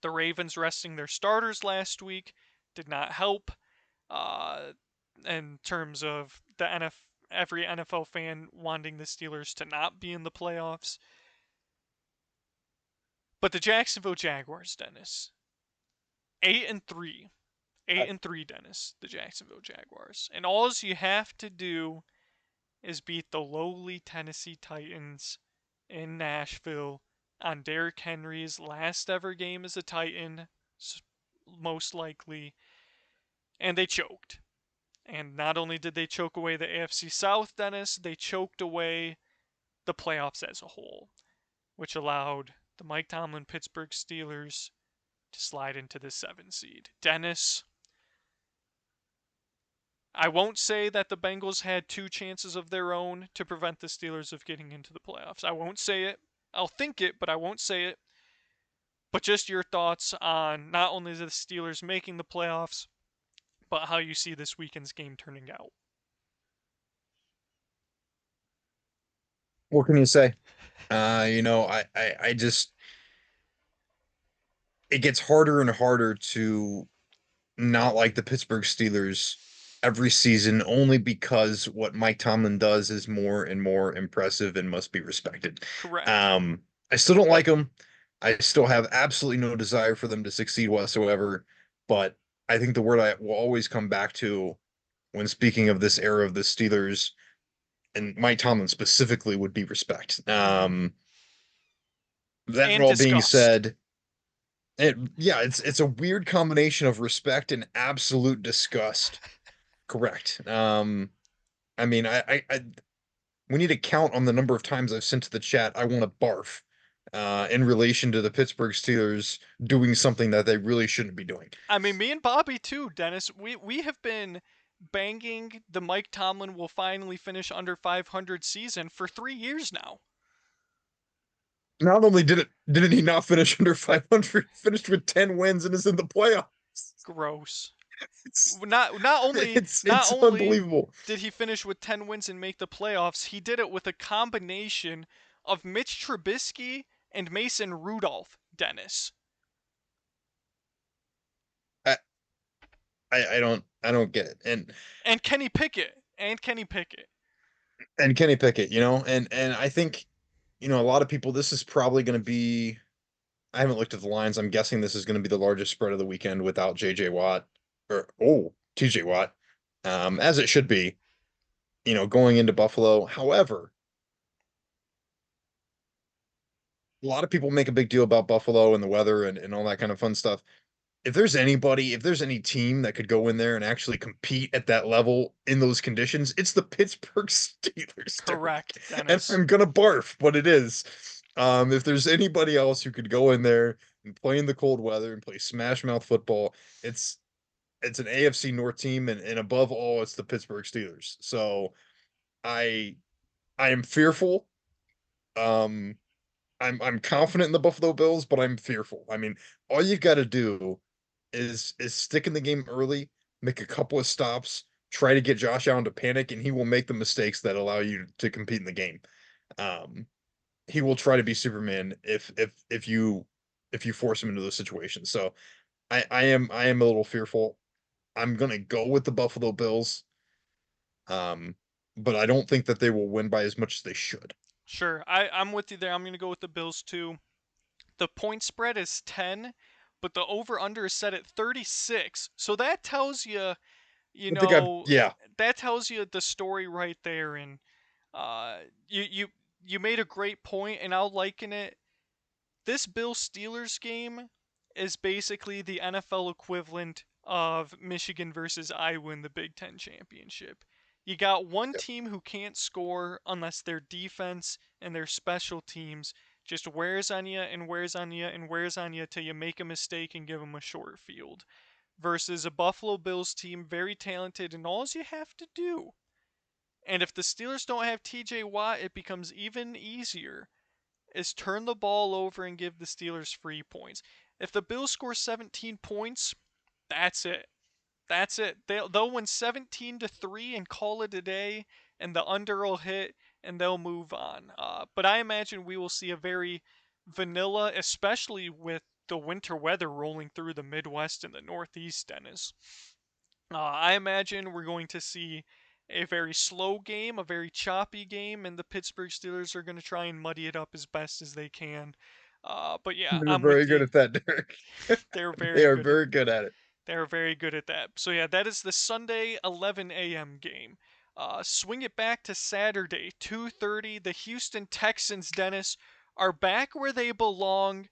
the Ravens resting their starters last week did not help uh, in terms of every NFL fan wanting the Steelers to not be in the playoffs. But the Jacksonville Jaguars, Dennis, 8-3, I, 8-3, Dennis, the Jacksonville Jaguars, and all you have to do is beat the lowly Tennessee Titans in Nashville on Derrick Henry's last ever game as a Titan, most likely, and they choked. And not only did they choke away the AFC South, Dennis, they choked away the playoffs as a whole, which allowed the Mike Tomlin Pittsburgh Steelers to slide into the 7 seed. Dennis, I won't say that the Bengals had two chances of their own to prevent the Steelers of getting into the playoffs. I won't say it. I'll think it, but I won't say it. But just your thoughts on not only the Steelers making the playoffs, but how you see this weekend's game turning out. what can you say? I just it gets harder and harder to not like the Pittsburgh Steelers every season only because what Mike Tomlin does is more and more impressive and must be respected. Correct. Um, I still don't like them. I still have absolutely no desire for them to succeed whatsoever. But I think the word I will always come back to when speaking of this era of the Steelers and Mike Tomlin specifically would be respect. Mm-hmm. That And all being disgust. said, it's a weird combination of respect and absolute disgust. Correct. I mean, we need to count on the number of times I've sent to the chat, I want to barf, in relation to the Pittsburgh Steelers doing something that they really shouldn't be doing. I mean, me and Bobby too, Dennis. We have been banging the Mike Tomlin will finally finish under 500 season for 3 years now. Not only didn't he not finish under 500, finished with 10 wins and is in the playoffs. Gross. It's Not only not it's only unbelievable. did he finish with 10 wins and make the playoffs, he did it with a combination of Mitch Trubisky and Mason Rudolph, Dennis. I, I don't get it. And Kenny Pickett. And Kenny Pickett. And Kenny Pickett, and I think, a lot of people, this is probably going to be. I haven't looked at the lines. I'm guessing this is going to be the largest spread of the weekend without JJ Watt or TJ Watt, as it should be. Going into Buffalo. However, a lot of people make a big deal about Buffalo and the weather and all that kind of fun stuff. if there's any team that could go in there and actually compete at that level in those conditions, it's the Pittsburgh Steelers, Derek. Correct, And Dennis. I'm gonna barf, but it is. If there's anybody else who could go in there and play in the cold weather and play smash mouth football, it's it's an AFC North team, and above all, it's the Pittsburgh Steelers. So I I am fearful. Um, I'm confident in the Buffalo Bills, but I'm fearful. I mean, all you've got to do is stick in the game early, make a couple of stops, try to get Josh Allen to panic, and he will make the mistakes that allow you to compete in the game. Um, he will try to be Superman if you force him into those situations. So I am a little fearful. I'm gonna go with the Buffalo Bills. Um, but I don't think that they will win by as much as they should. Sure, I'm with you there. I'm going to go with the Bills too. The point spread is 10, but the over under is set at 36. So that tells you, you I think I've know, yeah, that tells you the story right there. And uh, you you you made a great point, and I'll liken it. This Bill Steelers game is basically the NFL equivalent of Michigan versus Iowa in the Big Ten championship. You got one team who can't score unless their defense and their special teams just wears on you and wears on you and wears on you till you make a mistake and give them a short field. Versus a Buffalo Bills team, very talented, and all you have to do. And if the Steelers don't have TJ Watt, it becomes even easier is turn the ball over and give the Steelers free points. If the Bills score 17 points, that's it. That's it. They'll win 17-3 and call it a day, and the under will hit, and they'll move on. But I imagine we will see a very vanilla, especially with the winter weather rolling through the Midwest and the Northeast, Dennis. I imagine we're going to see a very slow game, a very choppy game, and the Pittsburgh Steelers are going to try and muddy it up as best as they can. But yeah, they're I'm with very good you. at that, Derek. They're They very are good at very good at it. they're very good at that. So yeah, that is the Sunday 11 a.m. game. Swing it back to Saturday 2:30. The Houston Texans, Dennis, are back where they belong.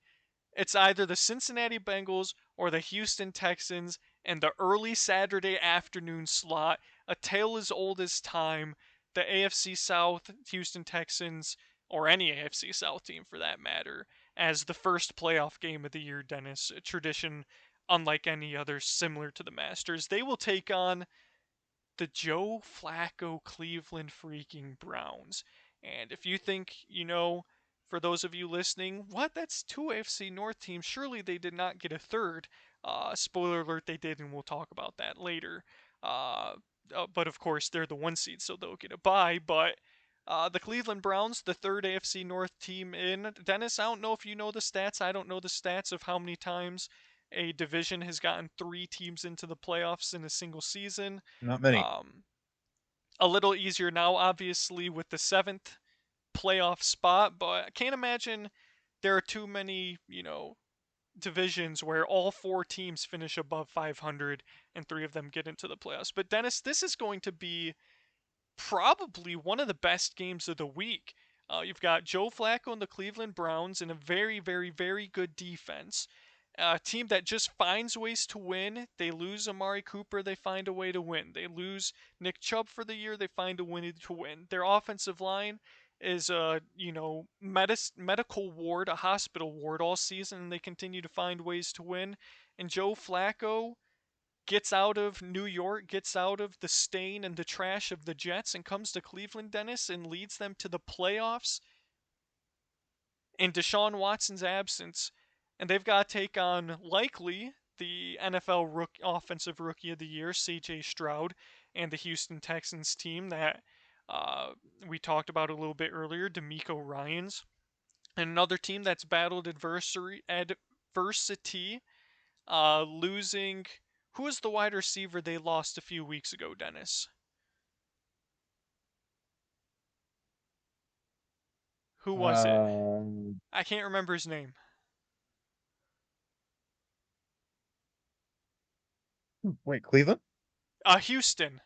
It's either the Cincinnati Bengals or the Houston Texans, and the early Saturday afternoon slot, a tale as old as time. The AFC South, Houston Texans, or any AFC South team for that matter, as the first playoff game of the year, Dennis. A tradition unlike any other, similar to the Masters. They will take on the Joe Flacco Cleveland freaking Browns. And if you think, for those of you listening, what? That's two AFC North teams. Surely they did not get a third. Spoiler alert, they did, and we'll talk about that later. Uh, but of course, they're the one seed, so they'll get a bye. But the Cleveland Browns, the third AFC North team in. Dennis, I don't know if you know the stats. I don't know the stats of how many times a division has gotten three teams into the playoffs in a single season. Not many. Um, a little easier now, obviously, with the seventh playoff spot, but I can't imagine there are too many, divisions where all four teams finish above 500 and three of them get into the playoffs. But Dennis, this is going to be probably one of the best games of the week. You've got Joe Flacco and the Cleveland Browns in a very, very, very good defense. A team that just finds ways to win. They lose Amari Cooper, they find a way to win. They lose Nick Chubb for the year, they find a way to win. Their offensive line is a medical ward, a hospital ward all season, and they continue to find ways to win. And Joe Flacco gets out of New York, gets out of the stain and the trash of the Jets, and comes to Cleveland, Dennis, and leads them to the playoffs in Deshaun Watson's absence. And they've got to take on, likely, the NFL Offensive Rookie of the Year, C.J. Stroud, and the Houston Texans team that uh, we talked about a little bit earlier, D'Amico Ryans. And another team that's battled adversity, losing. Who was the wide receiver they lost a few weeks ago, Dennis? Who was it? Um, I can't remember his name. wait, Cleveland? Houston.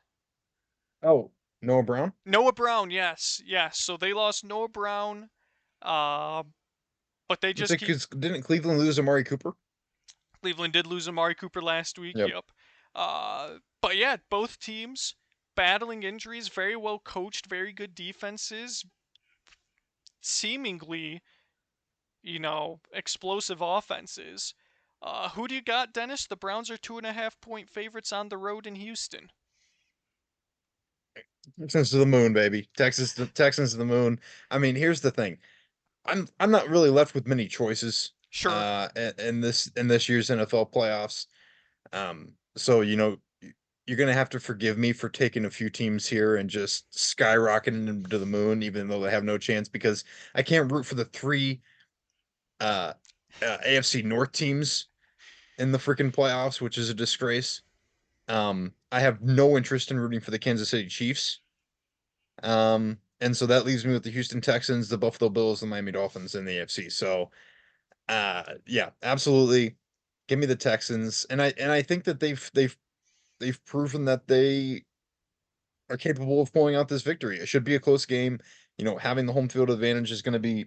Oh, Noah Brown? Noah Brown, yes, yes. So they lost Noah Brown, uh, but they It's just like, keep. didn't Cleveland lose Amari Cooper? Cleveland did lose Amari Cooper last week. Yep. Yep. But yeah, both teams battling injuries, very well coached, very good defenses, seemingly, explosive offenses. Who do you got, Dennis? The Browns are 2.5 point favorites on the road in Houston. Texans to the moon, baby. Texans to the moon. I mean, here's the thing. I'm not really left with many choices Sure. in this year's NFL playoffs. So you're gonna have to forgive me for taking a few teams here and just skyrocketing them to the moon, even though they have no chance, because I can't root for the three uh, AFC North teams in the freaking playoffs, which is a disgrace. I have no interest in rooting for the Kansas City Chiefs. And so that leaves me with the Houston Texans, the Buffalo Bills, the Miami Dolphins in the AFC. So yeah, absolutely. Give me the Texans. And I think that they've proven that they are capable of pulling out this victory. It should be a close game. Having the home field advantage is gonna be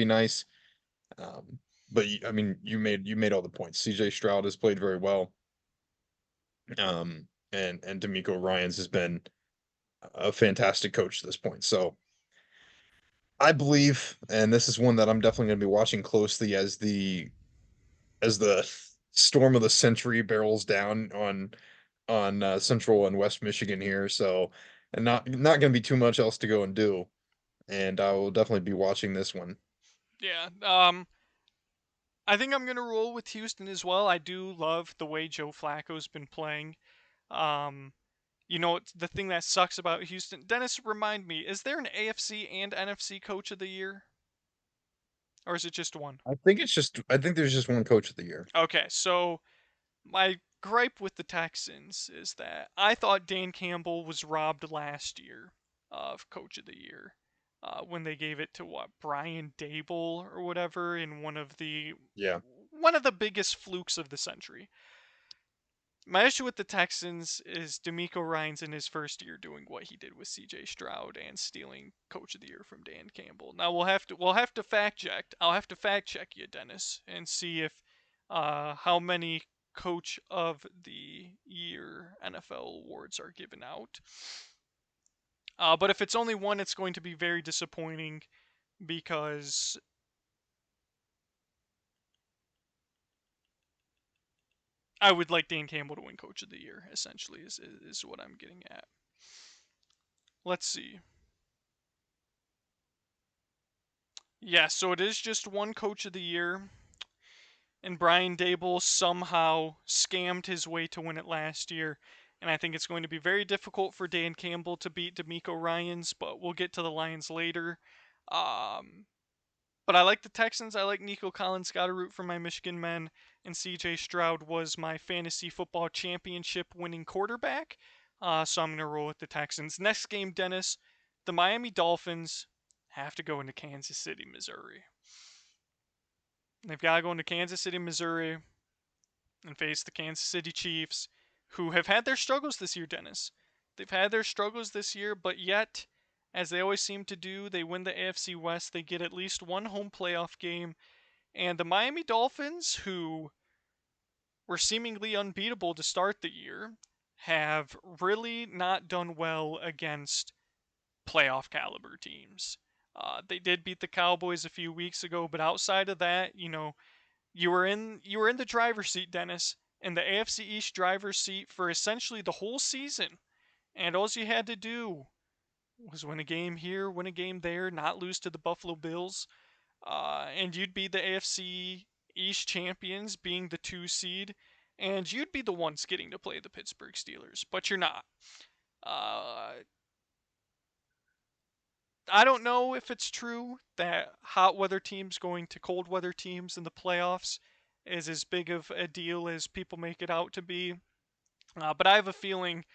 nice. Um, but I mean, you made all the points. CJ Stroud has played very well. And D'Amico Ryans has been a fantastic coach to this point. So I believe, and this is one that I'm definitely going to be watching closely as the storm of the century barrels down on Central and West Michigan here. So, and not going to be too much else to go and do, and I will definitely be watching this one. Yeah. I think I'm gonna roll with Houston as well. I do love the way Joe Flacco's been playing. Um, the thing that sucks about Houston. Dennis, remind me, is there an AFC and NFC Coach of the Year, or is it just one? I think there's just one coach of the year. Okay, so my gripe with the Texans is that I thought Dan Campbell was robbed last year of Coach of the Year when they gave it to Brian Dable or whatever in Yeah, one of the biggest flukes of the century. My issue with the Texans is D'Amico Ryans in his first year doing what he did with C.J. Stroud and stealing Coach of the Year from Dan Campbell. Now we'll have to fact check. I'll have to fact check you, Dennis, and see if how many Coach of the Year NFL awards are given out. But if it's only one, it's going to be very disappointing because I would like Dan Campbell to win Coach of the Year. Essentially, is what I'm getting at. Let's see. Yeah, so it is just one Coach of the Year, and Brian Dable somehow scammed his way to win it last year. And I think it's going to be very difficult for Dan Campbell to beat D'Amico Ryans, but we'll get to the Lions later. Um, but I like the Texans. I like Nico Collins. Got to root for my Michigan men. And CJ Stroud was my fantasy football championship winning quarterback. So I'm going to roll with the Texans. Next game, Dennis. The Miami Dolphins have to go into Kansas City, Missouri. They've got to go into Kansas City, Missouri, and face the Kansas City Chiefs, who have had their struggles this year, Dennis. They've had their struggles this year, but yet, as they always seem to do, they win the AFC West. They get at least one home playoff game. And the Miami Dolphins, who were seemingly unbeatable to start the year, have really not done well against playoff caliber teams. They did beat the Cowboys a few weeks ago, but outside of that, you were in the driver's seat, Dennis, in the AFC East driver's seat for essentially the whole season, and all you had to do was win a game here, win a game there, not lose to the Buffalo Bills, and you'd be the AFC East champions, being the 2 seed, and you'd be the ones getting to play the Pittsburgh Steelers, but you're not. Uh, I don't know if it's true that hot weather teams going to cold weather teams in the playoffs is as big of a deal as people make it out to be. But I have a feeling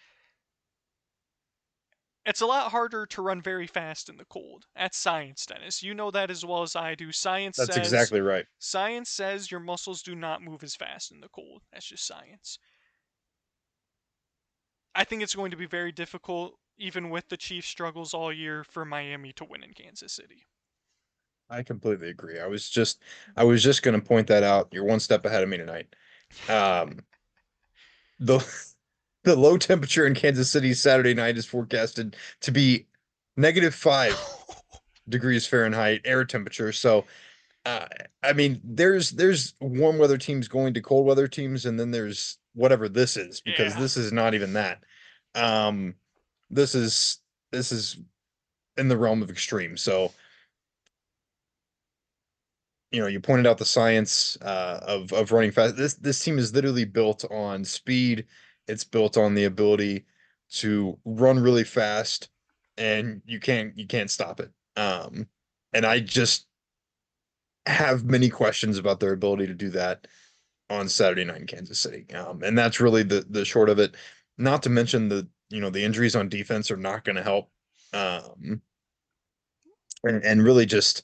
it's a lot harder to run very fast in the cold. That's science, Dennis. You know that as well as I do. Science that's says exactly right. science says your muscles do not move as fast in the cold. That's just science. I think it's going to be very difficult, even with the Chiefs' struggles all year, for Miami to win in Kansas City. I completely agree. I was just going to point that out. You're one step ahead of me tonight. Um, the the low temperature in Kansas City Saturday night is forecasted to be -5 degrees Fahrenheit air temperature. So, uh, I mean, there's warm weather teams going to cold weather teams, and then there's whatever this is, because Yeah, this is not even that. Um, this is this is in the realm of extreme. So, you pointed out the science of running fast. This team is literally built on speed. It's built on the ability to run really fast, and you can't stop it. And I just have many questions about their ability to do that on Saturday night in Kansas City. And that's really the short of it. Not to mention the injuries on defense are not going to help. Um, and really just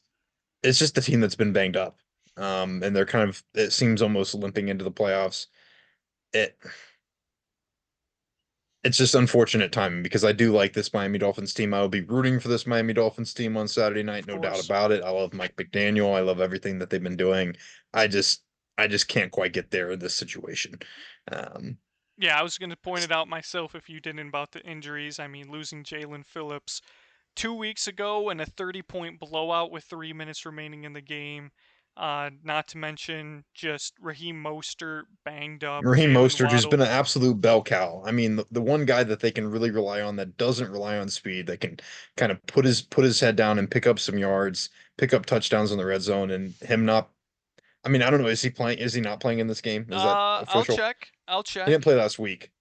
it's just the team that's been banged up. And they're kind of, it seems, almost limping into the playoffs. It it's just unfortunate timing, because I do like this Miami Dolphins team. I will be rooting for this Miami Dolphins team on Saturday night, of no doubt course. about it. I love Mike McDaniel. I love everything that they've been doing. I just I just can't quite get there in this situation. Um, Yeah, I was going to point it out myself if you didn't about the injuries. I mean, losing Jalen Phillips 2 weeks ago in a 30-point blowout with 3 minutes remaining in the game. Not to mention just Raheem Mostert banged up, Raheem Jalen Mostert, who's been Waddle. an absolute bell cow. I mean, the one guy that they can really rely on, that doesn't rely on speed, that can kind of put his head down and pick up some yards, pick up touchdowns in the red zone, and him not. I mean, I don't know. Is he playing? Is he not playing in this game? Is that I'll official? check. I'll He didn't check. play last week,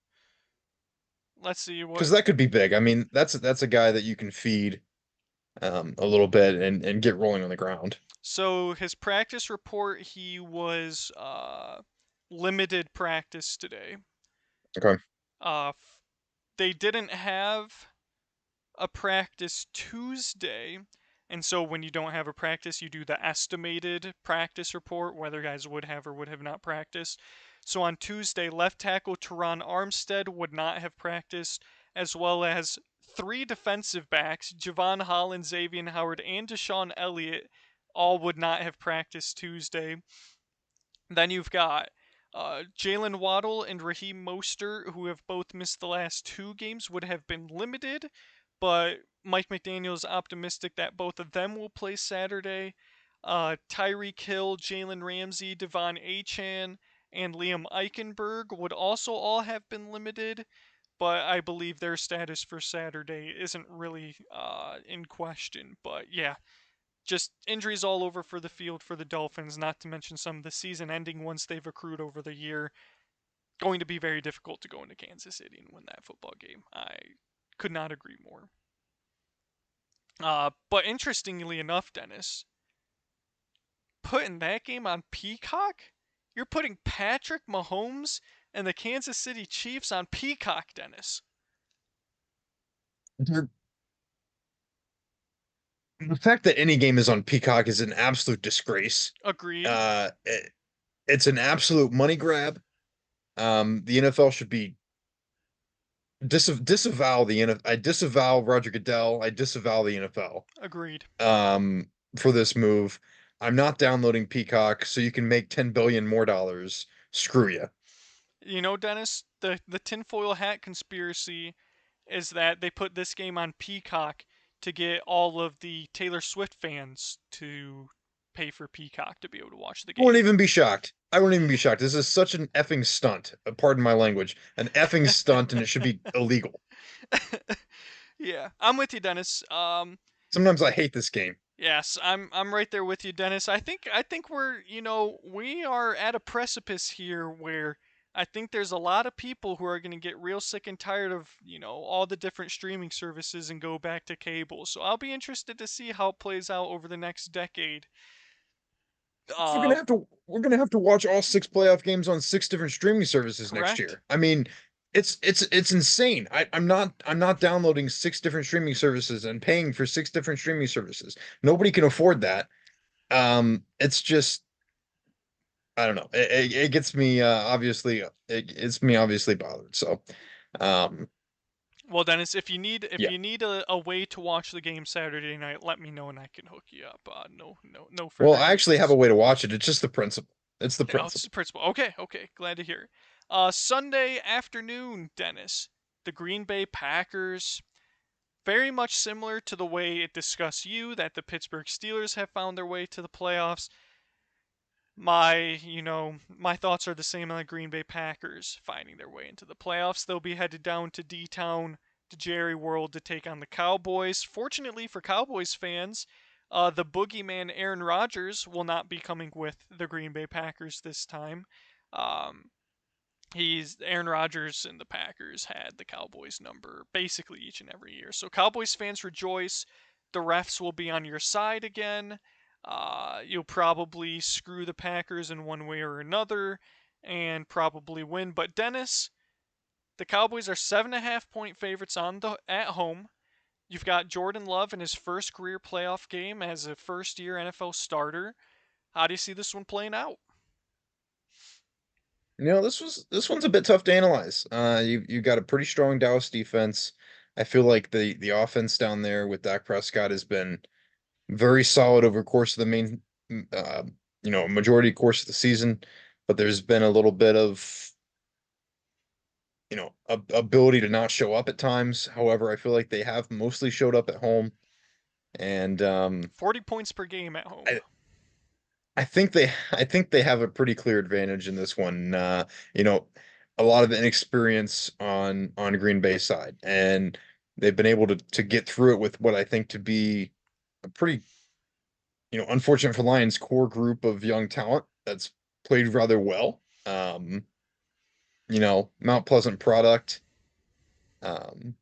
Let's see because what. that could be big. I mean, that's a guy that you can feed a little bit and get rolling on the ground. So his practice report, he was limited practice today. Okay. Uh, they didn't have a practice Tuesday. And so when you don't have a practice, you do the estimated practice report, whether guys would have or would have not practiced. So on Tuesday, left tackle Teron Armstead would not have practiced, as well as three defensive backs, Javon Holland, Xavier Howard, and Deshaun Elliott, all would not have practiced Tuesday. Then you've got Jalen Waddle and Raheem Mostert, who have both missed the last two games, would have been limited, but Mike McDaniel's optimistic that both of them will play Saturday. Tyreek Hill, Jalen Ramsey, Devon Achan, and Liam Eichenberg would also all have been limited, but I believe their status for Saturday isn't really in question. But yeah, just injuries all over for the field for the Dolphins, not to mention some of the season ending ones they've accrued over the year. Going to be very difficult to go into Kansas City and win that football game. I could not agree more. But interestingly enough, Dennis, putting that game on Peacock, you're putting Patrick Mahomes and the Kansas City Chiefs on Peacock, Dennis. The fact that any game is on Peacock is an absolute disgrace. Agreed. It's an absolute money grab. The NFL should be disavow the NFL. I disavow Roger Goodell. I disavow the NFL Agreed. for this move. I'm not downloading Peacock so you can make 10 billion more dollars. Screw you. You know, Dennis, the tinfoil hat conspiracy is that they put this game on Peacock to get all of the Taylor Swift fans to pay for Peacock to be able to watch the I wouldn't game. even be shocked. I wouldn't even be shocked. This is such an effing stunt. Pardon my language. An effing stunt, and it should be illegal. Yeah, I'm with you, Dennis. Sometimes I hate this game. Yes, I'm right there with you, Dennis. I think we're we are at a precipice here where I think there's a lot of people who are going to get real sick and tired of all the different streaming services and go back to cable. So I'll be interested to see how it plays out over the next decade. Uh, We're gonna have to watch all six playoff games on six different streaming services next correct. year. I mean, it's insane. I'm not downloading six different streaming services and paying for six different streaming services. Nobody can afford that. It's just, I don't know. It gets me obviously, it gets me obviously bothered. So, um, Well, Dennis, if Yeah. you need a way to watch the game Saturday night, let me know and I can hook you up. No Well, further I actually have a details. way to watch it. It's just the principle. It's the Oh, it's principle. the principal. Okay, okay, glad to hear. Sunday afternoon, Dennis, the Green Bay Packers. Very much similar to the way it discussed you that the Pittsburgh Steelers have found their way to the playoffs. My thoughts are the same on the Green Bay Packers finding their way into the playoffs. They'll be headed down to D-Town, to Jerry World to take on the Cowboys. Fortunately for Cowboys fans, the boogeyman Aaron Rodgers will not be coming with the Green Bay Packers this time. Um, he's Aaron Rodgers and the Packers had the Cowboys number basically each and every year. So Cowboys fans rejoice. The refs will be on your side again. You'll probably screw the Packers in one way or another and probably win. But Dennis, the Cowboys are 7.5 point favorites at home. You've got Jordan Love in his first career playoff game as a first year NFL starter. How do you see this one playing out? This one's a bit tough to analyze. You got a pretty strong Dallas defense. I feel like the offense down there with Dak Prescott has been very solid over the course of the uh, majority course of the season, but there's been a little bit of, ability to not show up at times. However, I feel like they have mostly showed up at home, and 40 points per game at home. I think they have a pretty clear advantage in this one. You know, a lot of inexperience on Green Bay side, and they've been able to get through it with what I think to be a pretty, unfortunate for Lions core group of young talent that's played rather well. Mount Pleasant product. Um,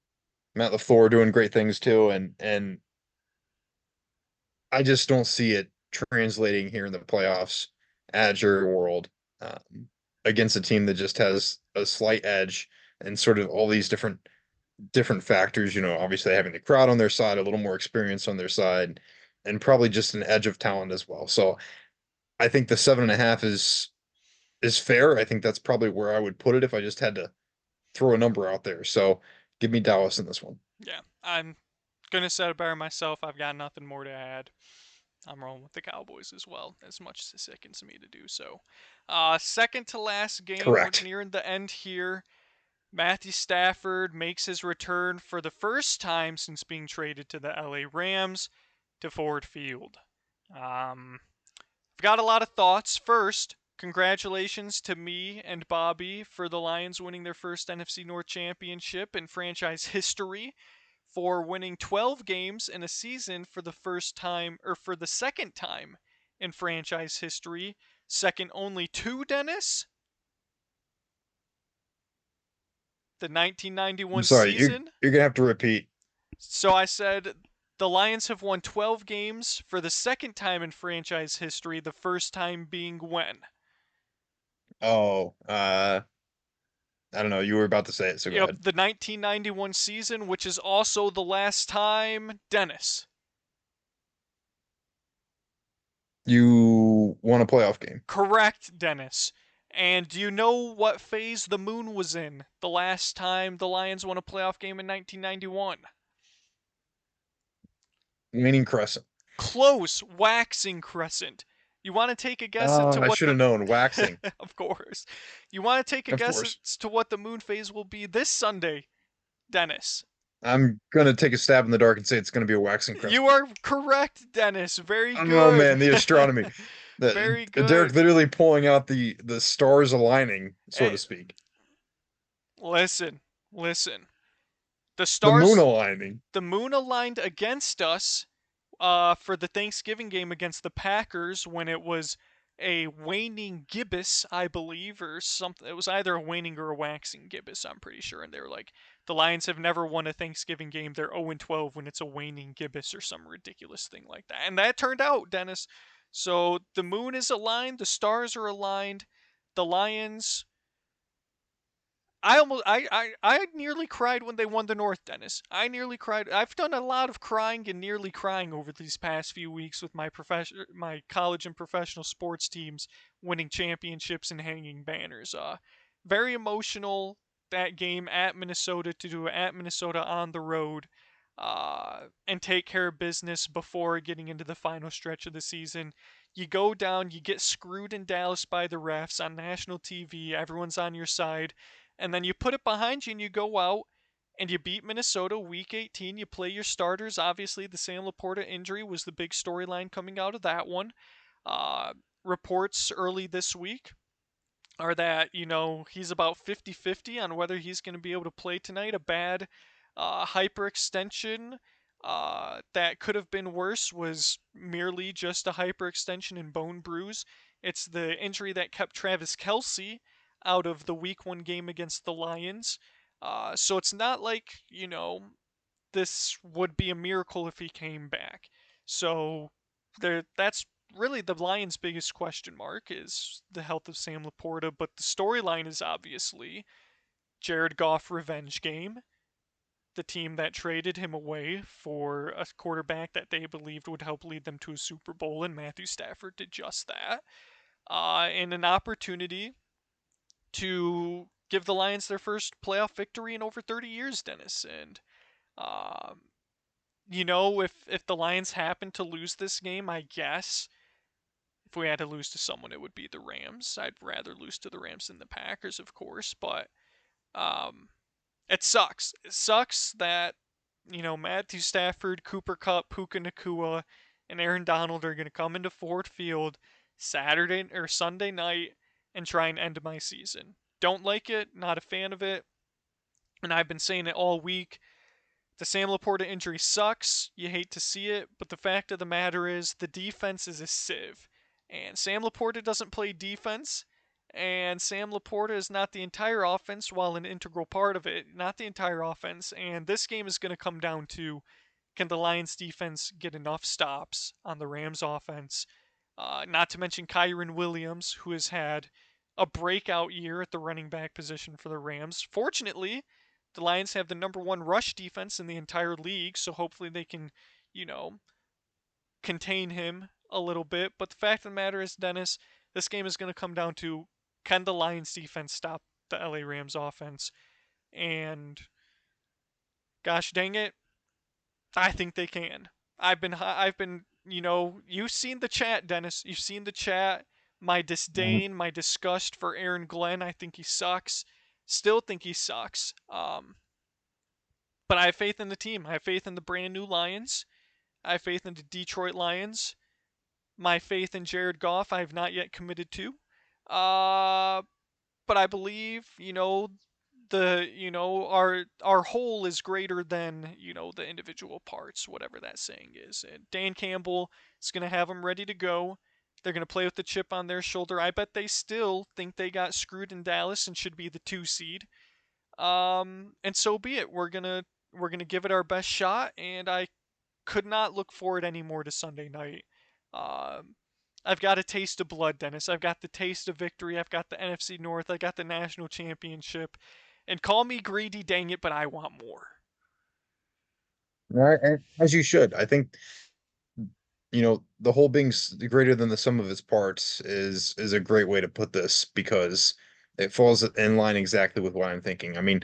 Matt LaFleur doing great things too, and I just don't see it translating here in the playoffs at Jerry World, against a team that just has a slight edge and sort of all these different factors. Obviously having the crowd on their side, a little more experience on their side, and probably just an edge of talent as well. So I think the 7.5 is fair. I think that's probably where I would put it if I just had to throw a number out there. So give me Dallas in this one. Yeah, I'm gonna set it better myself. I've got nothing more to add. I'm rolling with the Cowboys as well, as much as it sickens me to do so. Second to last game, we're Correct. nearing the end here. Matthew Stafford makes his return for the first time since being traded to the LA Rams to Ford Field. Um, I've got a lot of thoughts. First, congratulations to me and Bobby for the Lions winning their first NFC North championship in franchise history, for winning 12 games in a season for the first time, or for the second time in franchise history, second only to Dennis, the I'm 1991 sorry, season. you're gonna have to repeat. So I said the Lions have won 12 games for the second time in franchise history, the first time being when? Oh, I don't know. You were about to say it, so go Yep, ahead. the 1991 season, which is also the last time, Dennis. You won a playoff game. Correct, Dennis. And do you know what phase the moon was in the last time the Lions won a playoff game in 1991? Waning Crescent. Close, waxing crescent. You want to take a guess Oh, into I what should the have known. Waxing. Of course. You want to take a Of guess course. as to what the moon phase will be this Sunday, Dennis? I'm gonna take a stab in the dark and say it's gonna be a waxing You crescent. are correct, Dennis. Very Oh good. man, the astronomy. Very Derek good. literally pulling out the stars aligning, so to Hey, speak. listen, listen. The The moon stars, aligning. the moon aligned against us for the Thanksgiving game against the Packers when it was a waning gibbous, I believe, or something. It was either a waning or a waxing gibbous, I'm pretty sure. And they were like, the Lions have never won a Thanksgiving game. They're 0-12 when it's a waning gibbous or some ridiculous thing like that. And that turned out, Dennis. So the moon is aligned, the stars are aligned. The Lions, I nearly cried when they won the North, Dennis. I nearly cried. I've done a lot of crying and nearly crying over these past few weeks with my college and professional sports teams winning championships and hanging banners. Very emotional. that game at Minnesota to do it at Minnesota on the road, and take care of business before getting into the final stretch of the season. You go down, you get screwed in Dallas by the refs on national TV, everyone's on your side, and then you put it behind you and you go out and you beat Minnesota week 18. You play your starters. Obviously, the Sam Laporta injury was the big storyline coming out of that one. Uh, Reports early this week are that, he's about 50-50 on whether he's going to be able to play tonight. A bad hyperextension that could have been worse was merely just a hyperextension and bone bruise. It's the injury that kept Travis Kelce out of the week 1 game against the Lions. So it's not like, this would be a miracle if he came back. So that's really the Lions' biggest question mark is the health of Sam Laporta, but the storyline is obviously Jared Goff revenge game. The team that traded him away for a quarterback that they believed would help lead them to a Super Bowl, and Matthew Stafford did just that. And an opportunity to give the Lions their first playoff victory in over 30 years, Dennis. And um, if the Lions happen to lose this game, I guess if we had to lose to someone, it would be the Rams. I'd rather lose to the Rams than the Packers, of course, but um, it sucks. It sucks that Matthew Stafford, Cooper Kupp, Puka Nakua, and Aaron Donald are going to come into Ford Field Saturday or Sunday night and try and end my season. Don't like it. Not a fan of it. And I've been saying it all week. The Sam Laporta injury sucks. You hate to see it, but the fact of the matter is the defense is a sieve. And Sam Laporta doesn't play defense, and Sam Laporta is not the entire offense, while an integral part of it, not the entire offense. And this game is going to come down to, can the Lions defense get enough stops on the Rams offense? Not to mention Kyren Williams, who has had a breakout year at the running back position for the Rams. Fortunately, the Lions have the number 1 rush defense in the entire league, so hopefully they can, you know, contain him a little bit. But the fact of the matter is, Dennis, this game is going to come down to, can the Lions defense stop the LA Rams offense? And gosh dang it, I think they can. You've seen the chat, Dennis. You've seen the chat. My Mhm. disdain, my disgust for Aaron Glenn. I think he sucks. Still think he sucks. But I have faith in the team. I have faith in the brand new Lions. I have faith in the Detroit Lions. My faith in Jared Goff, I have not yet committed to. Uh, but I believe, our whole is greater than, the individual parts, whatever that saying is. And Dan Campbell is going to have them ready to go. They're going to play with the chip on their shoulder. I bet they still think they got screwed in Dallas and should be the 2 seed. And so be it. We're gonna give it our best shot, and I could not look forward anymore to Sunday night. Um, I've got a taste of blood, Dennis. I've got the taste of victory. I've got the NFC North. I got the national championship. And call me greedy, dang it, but I want more. All right, and as you should. I think the whole being greater than the sum of its parts is a great way to put this because it falls in line exactly with what I'm thinking. I mean,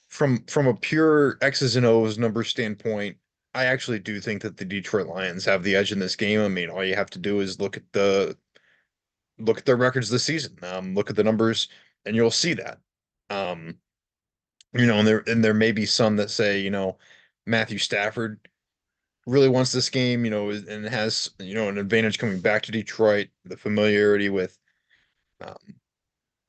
from a pure X's and O's number standpoint, I actually do think that the Detroit Lions have the edge in this game. I mean, all you have to do is look at their records this season. Look at the numbers, and you'll see that. Um, and there may be some that say, Matthew Stafford really wants this game, and has, an advantage coming back to Detroit, the familiarity with um,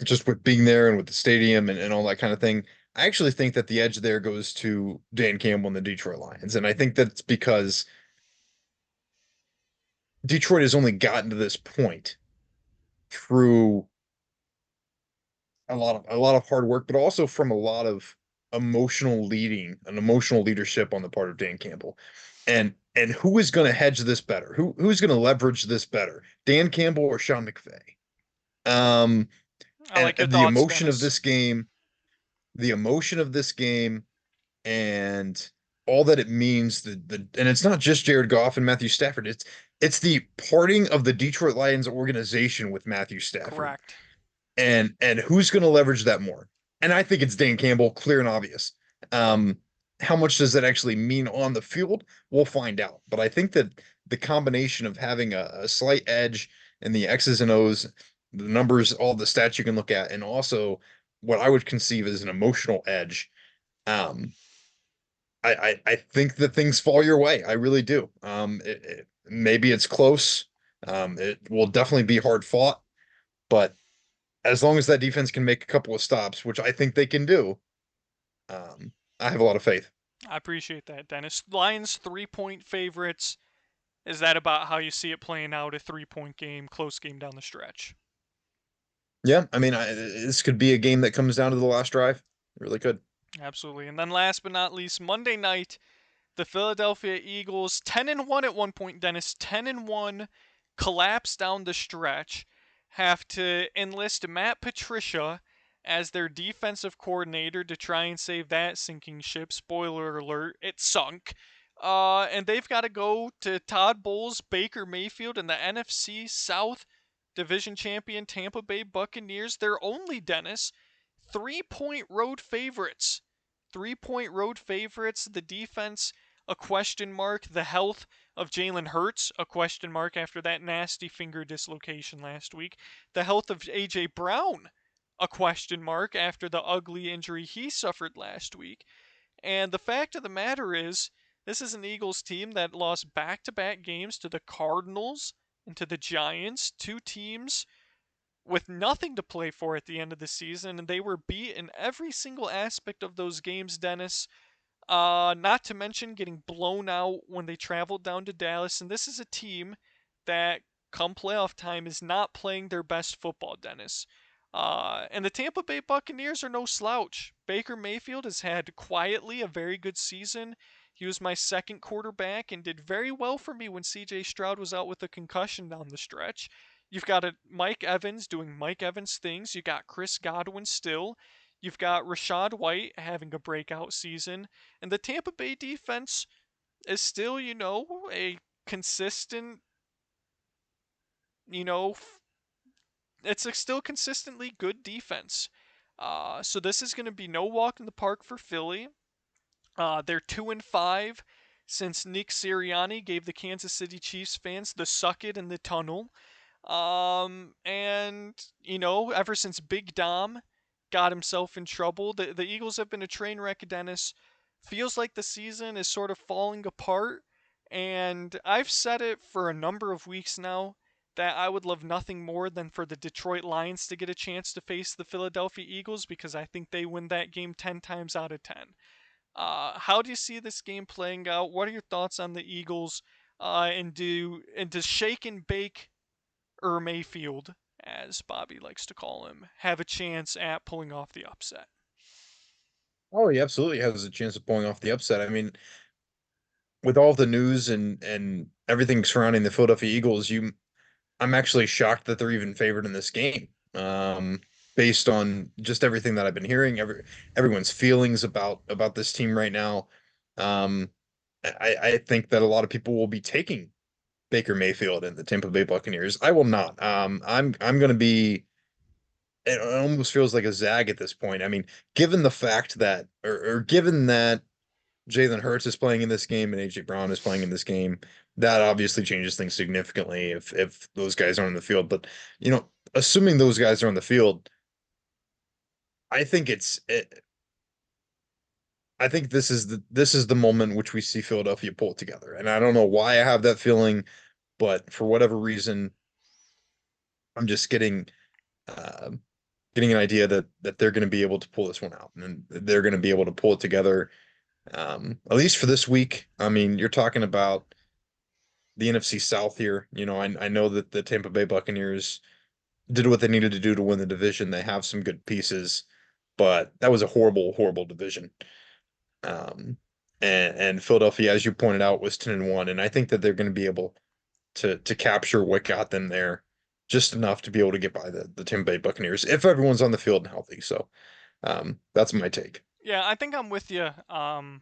just with being there and with the stadium and all that kind of thing. I actually think that the edge there goes to Dan Campbell and the Detroit Lions. And I think that's because Detroit has only gotten to this point through a lot of hard work, but also from a lot of emotional leadership on the part of Dan Campbell. And who is going to hedge this better? Who's going to leverage this better? Dan Campbell or Sean McVay? Um, I and, like your and the thoughts, emotion of Dennis. this game, the emotion of this game, and all that it means. And it's not just Jared Goff and Matthew Stafford. It's the parting of the Detroit Lions organization with Matthew Stafford. Correct. And who's going to leverage that more? and I think it's Dan Campbell, clear and obvious. Um, how much does that actually mean on the field? We'll find out. But I think that the combination of having a slight edge and the X's and O's, the numbers, all the stats you can look at, and also what I would conceive as an emotional edge. Um, I think that things fall your way. I really do. Maybe it's close. It will definitely be hard fought, but as long as that defense can make a couple of stops, which I think they can do, I have a lot of faith. I appreciate that, Dennis. Lions 3-point favorites. Is that about how you see it playing out? A 3-point game, close game down the stretch. Yeah, I mean, this could be a game that comes down to the last drive. It really could. Absolutely. And then last but not least, Monday night, the Philadelphia Eagles, 10-1 at one point, Dennis, 10-1, collapse down the stretch, have to enlist Matt Patricia as their defensive coordinator to try and save that sinking ship. Spoiler alert, it sunk. And they've got to go to Todd Bowles, Baker Mayfield, and the NFC South division champion Tampa Bay Buccaneers. They're only, Dennis, 3-point road favorites. 3-point road favorites. The defense, a question mark. The health of Jalen Hurts, a question mark after that nasty finger dislocation last week. The health of A.J. Brown, a question mark after the ugly injury he suffered last week. And the fact of the matter is, this is an Eagles team that lost back to back games to the Cardinals and to the Giants, two teams with nothing to play for at the end of the season, and they were beat in every single aspect of those games, Dennis. Not to mention getting blown out when they traveled down to Dallas. And this is a team that, come playoff time, is not playing their best football, Dennis. And the Tampa Bay Buccaneers are no slouch. Baker Mayfield has had quietly a very good season. He was my second quarterback and did very well for me when CJ Stroud was out with a concussion down the stretch. You've got a Mike Evans doing Mike Evans things. You got Chris Godwin still. You've got Rashad White having a breakout season. And the Tampa Bay defense is still, a consistent, you know, it's a still consistently good defense. So this is going to be no walk in the park for Philly. They're 2-5 since Nick Sirianni gave the Kansas City Chiefs fans the suck it in the tunnel. And ever since Big Dom got himself in trouble, the Eagles have been a train wreck, Dennis. Feels like the season is sort of falling apart, and I've said it for a number of weeks now that I would love nothing more than for the Detroit Lions to get a chance to face the Philadelphia Eagles because I think they win that game 10 times out of 10. How do you see this game playing out? What are your thoughts on the Eagles? And does shake and bake Mayfield, as Bobby likes to call him, have a chance at pulling off the upset? Oh, he absolutely has a chance of pulling off the upset. I mean, with all the news and everything surrounding the Philadelphia Eagles, I'm actually shocked that they're even favored in this game. Based on just everything that I've been hearing, everyone's feelings about this team right now. Um, I think that a lot of people will be taking Baker Mayfield and the Tampa Bay Buccaneers. I will not. I'm going to be. It almost feels like a zag at this point. I mean, given the fact that, or given that Jalen Hurts is playing in this game and AJ Brown is playing in this game, that obviously changes things significantly if those guys aren't in the field. But assuming those guys are on the field, I think I think this is the moment which we see Philadelphia pull it together. And I don't know why I have that feeling, but for whatever reason, I'm just uh, getting an idea that they're going to be able to pull this one out and they're going to be able to pull it together. At least for this week. I mean, you're talking about the NFC South here. I know that the Tampa Bay Buccaneers did what they needed to do to win the division. They have some good pieces, but that was a horrible, horrible division. Um, and Philadelphia, as you pointed out, was 10-1, and I think that they're going to be able to capture what got them there just enough to be able to get by the Tampa Bay Buccaneers if everyone's on the field and healthy. So that's my take. Yeah, I think I'm with you. The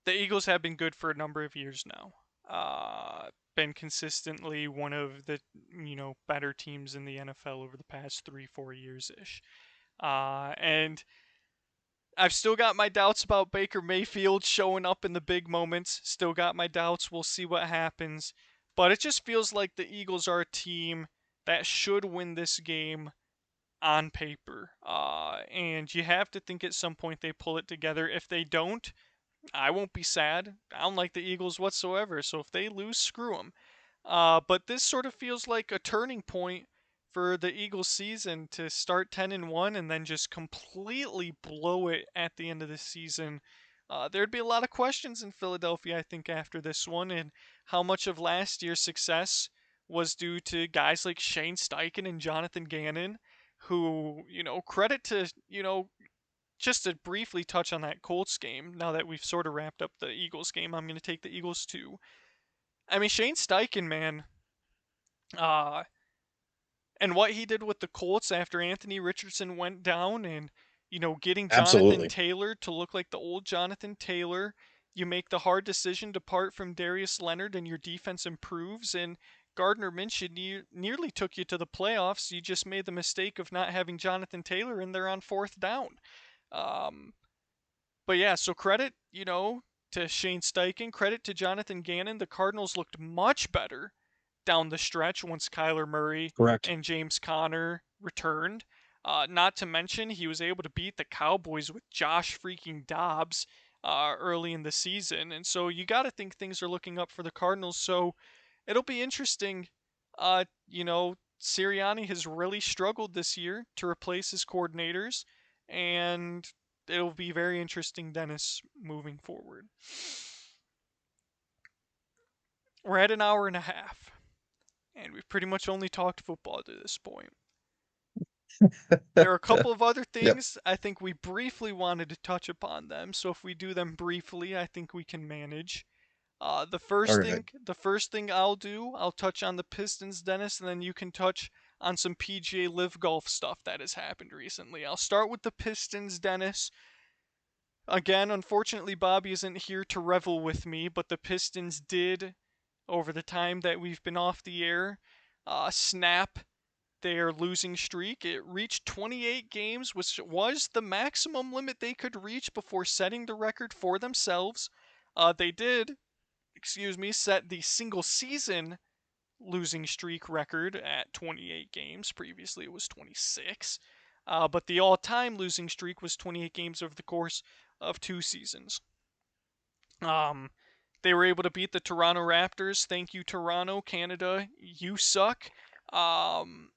Eagles have been good for a number of years now. Been consistently one of the better teams in the NFL over the past 3-4 years ish. And I've still got my doubts about Baker Mayfield showing up in the big moments. Still got my doubts. We'll see what happens. But it just feels like the Eagles are a team that should win this game on paper. And you have to think at some point they pull it together. If they don't, I won't be sad. I don't like the Eagles whatsoever. So if they lose, screw them. But this sort of feels like a turning point for the Eagles season to start 10-1 and then just completely blow it at the end of the season. There'd be a lot of questions in Philadelphia, I think, after this one, and how much of last year's success was due to guys like Shane Steichen and Jonathan Gannon, who, credit to, just to briefly touch on that Colts game, now that we've sort of wrapped up the Eagles game, I'm going to take the Eagles too. I mean, Shane Steichen, man, uh, and what he did with the Colts after Anthony Richardson went down and, getting Jonathan Absolutely. Taylor to look like the old Jonathan Taylor. You make the hard decision to part from Darius Leonard and your defense improves. And Gardner Minshew nearly took you to the playoffs. You just made the mistake of not having Jonathan Taylor in there on fourth down. Um, but yeah, so credit, to Shane Steichen, credit to Jonathan Gannon. The Cardinals looked much better down the stretch once Kyler Murray Correct. and James Conner returned. Not to mention, he was able to beat the Cowboys with Josh freaking Dobbs early in the season. And so you got to think things are looking up for the Cardinals. So it'll be interesting. Sirianni has really struggled this year to replace his coordinators. And it'll be very interesting, Dennis, moving forward. We're at an hour and a half, and we've pretty much only talked football to this point. There are a couple of other Yep. things I think we briefly wanted to touch upon them, so if we do them briefly, I think we can manage. The All first right. thing, the first thing I'll do, I'll touch on the Pistons, Dennis, and then you can touch on some PGA Live Golf stuff that has happened recently. I'll start with the Pistons, Dennis. Again, unfortunately, Bobby isn't here to revel with me, but the Pistons did, over the time that we've been off the air, snap their losing streak. It reached 28 games, which was the maximum limit they could reach before setting the record for themselves. They did, set the single season losing streak record at 28 games. Previously, it was 26. But the all time losing streak was 28 games over the course of 2 seasons. Um, they were able to beat the Toronto Raptors. Thank you, Toronto, Canada. You suck. Um,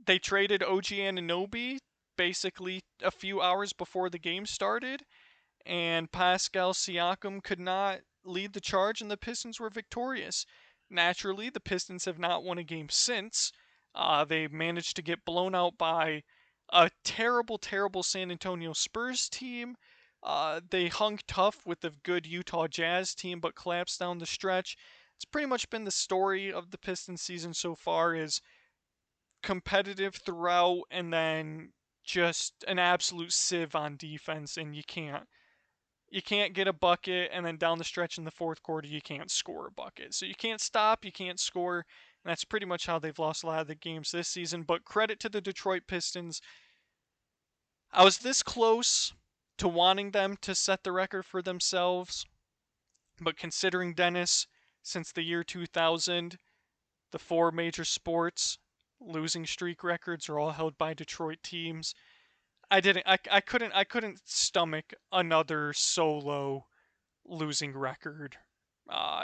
they traded OG Anunoby basically a few hours before the game started, and Pascal Siakam could not lead the charge, and the Pistons were victorious. Naturally, the Pistons have not won a game since. They managed to get blown out by a terrible, terrible San Antonio Spurs team. They hung tough with the good Utah Jazz team, but collapsed down the stretch. It's pretty much been the story of the Pistons season so far, is competitive throughout and then just an absolute sieve on defense, and you can't get a bucket, and then down the stretch in the fourth quarter you can't score a bucket. So you can't stop, you can't score, and that's pretty much how they've lost a lot of the games this season. But credit to the Detroit Pistons. I was this close to wanting them to set the record for themselves, but considering, Dennis, since the year 2000, the four major sports losing streak records are all held by Detroit teams. I couldn't stomach another solo losing record.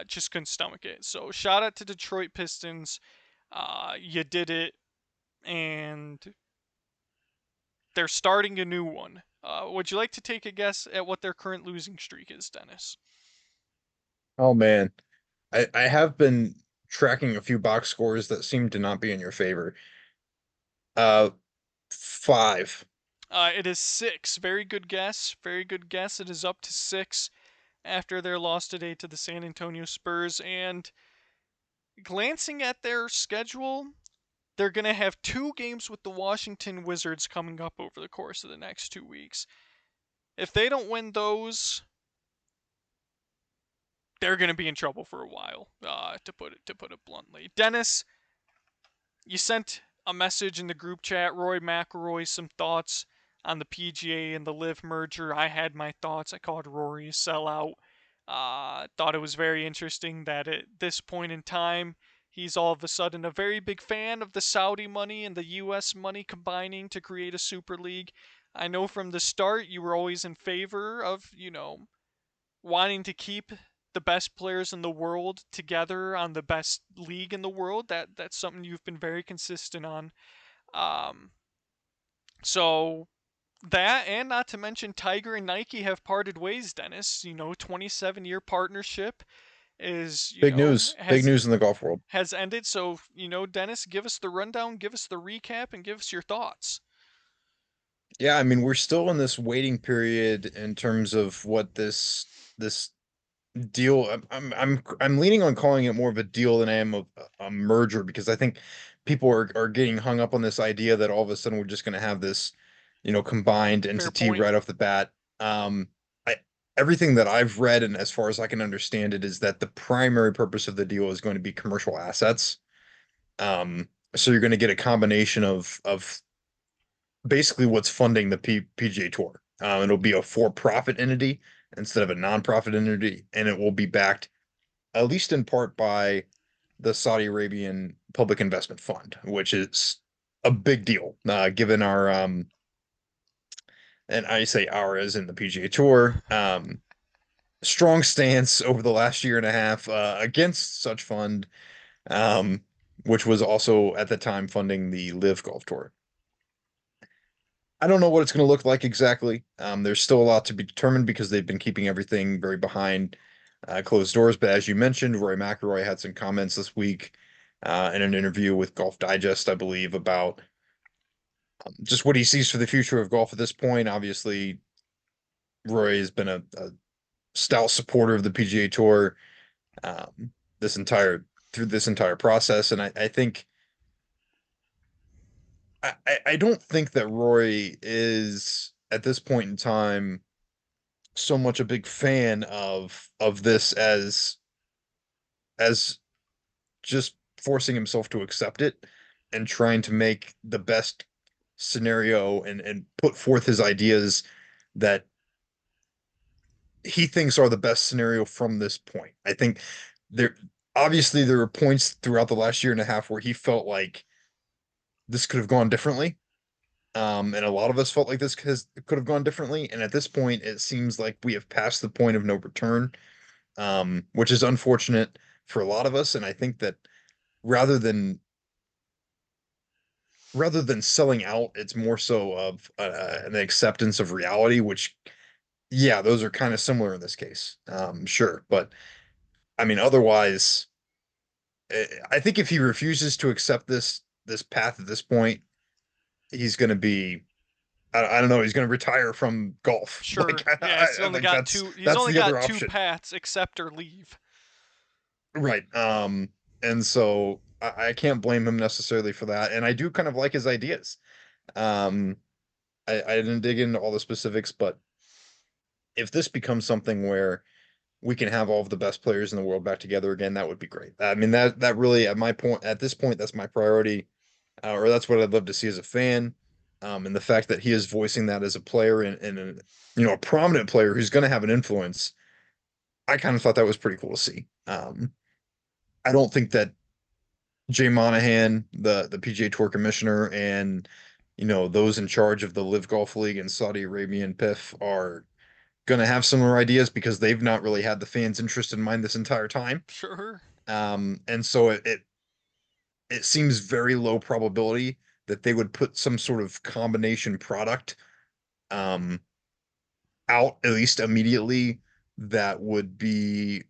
Just couldn't stomach it. So shout out to Detroit Pistons. You did it, and they're starting a new one. Would you like to take a guess at what their current losing streak is, Dennis? Oh man. I have been tracking a few box scores that seem to not be in your favor. Uh, 5. It is 6. Very good guess. Very good guess. It is up to 6 after their loss today to the San Antonio Spurs. And glancing at their schedule, they're going to have 2 games with the Washington Wizards coming up over the course of the next 2 weeks. If they don't win those, they're going to be in trouble for a while. To put it bluntly, Dennis, you sent a message in the group chat. Roy McElroy, some thoughts on the PGA and the Live merger. I had my thoughts. I called Rory a sellout. Thought it was very interesting that at this point in time, he's all of a sudden a very big fan of the Saudi money and the U.S. money combining to create a super league. I know from the start you were always in favor of, wanting to keep the best players in the world together on the best league in the world. That's something you've been very consistent on. Um, so that, and not to mention Tiger and Nike have parted ways, Dennis. 27-year partnership is, Big news. Big news in the golf world. has ended. So, Dennis, give us the rundown, give us the recap, and give us your thoughts. Yeah, I mean, we're still in this waiting period in terms of what this deal. I'm leaning on calling it more of a deal than I am a merger, because I think people are getting hung up on this idea that all of a sudden we're just going to have this, combined Fair entity point. right off the bat. I Everything that I've read, and as far as I can understand it, is that the primary purpose of the deal is going to be commercial assets. So you're going to get a combination of basically what's funding the PGA Tour. It'll be a for-profit entity instead of a non-profit entity, and it will be backed, at least in part, by the Saudi Arabian Public Investment Fund, which is a big deal, given our and I say our as in the PGA Tour, strong stance over the last year and a half against such fund, um, which was also at the time funding the Live Golf Tour. I don't know what it's going to look like exactly. There's still a lot to be determined because they've been keeping everything very behind closed doors. But as you mentioned, Roy McIlroy had some comments this week in an interview with Golf Digest, I believe, about just what he sees for the future of golf at this point. Obviously, Roy has been a stout supporter of the PGA Tour this entire through this entire process, and I think I don't think that Roy is at this point in time so much a big fan of this as just forcing himself to accept it and trying to make the best scenario and put forth his ideas that he thinks are the best scenario from this point. I think there obviously there were points throughout the last year and a half where he felt like this could have gone differently. And a lot of us felt like could have gone differently. And at this point, it seems like we have passed the point of no return, which is unfortunate for a lot of us. And I think that rather than rather than selling out, it's more so of an acceptance of reality, which, yeah, those are kind of similar in this case. Sure. But I mean, otherwise, I think if he refuses to accept this path at this point, he's going to be I don't know. He's going to retire from golf. Sure. Yeah, I think he's that's only the other got two option, paths, accept or leave. right? And so I can't blame him necessarily for that. And I do kind of like his ideas. Um, I didn't dig into all the specifics, but if this becomes something where we can have all of the best players in the world back together again, that would be great. I mean, that really at this point, that's my priority, or that's what I'd love to see as a fan. And the fact that he is voicing that as a player and a prominent player who's going to have an influence, I kind of thought that was pretty cool to see. I don't think that Jay Monahan, the PGA Tour commissioner, and those in charge of the Live Golf League and Saudi Arabian PIF are going to have similar ideas, because they've not really had the fans' interest in mind this entire time. Sure. And so it seems very low probability that they would put some sort of combination product um, out, at least immediately, that would be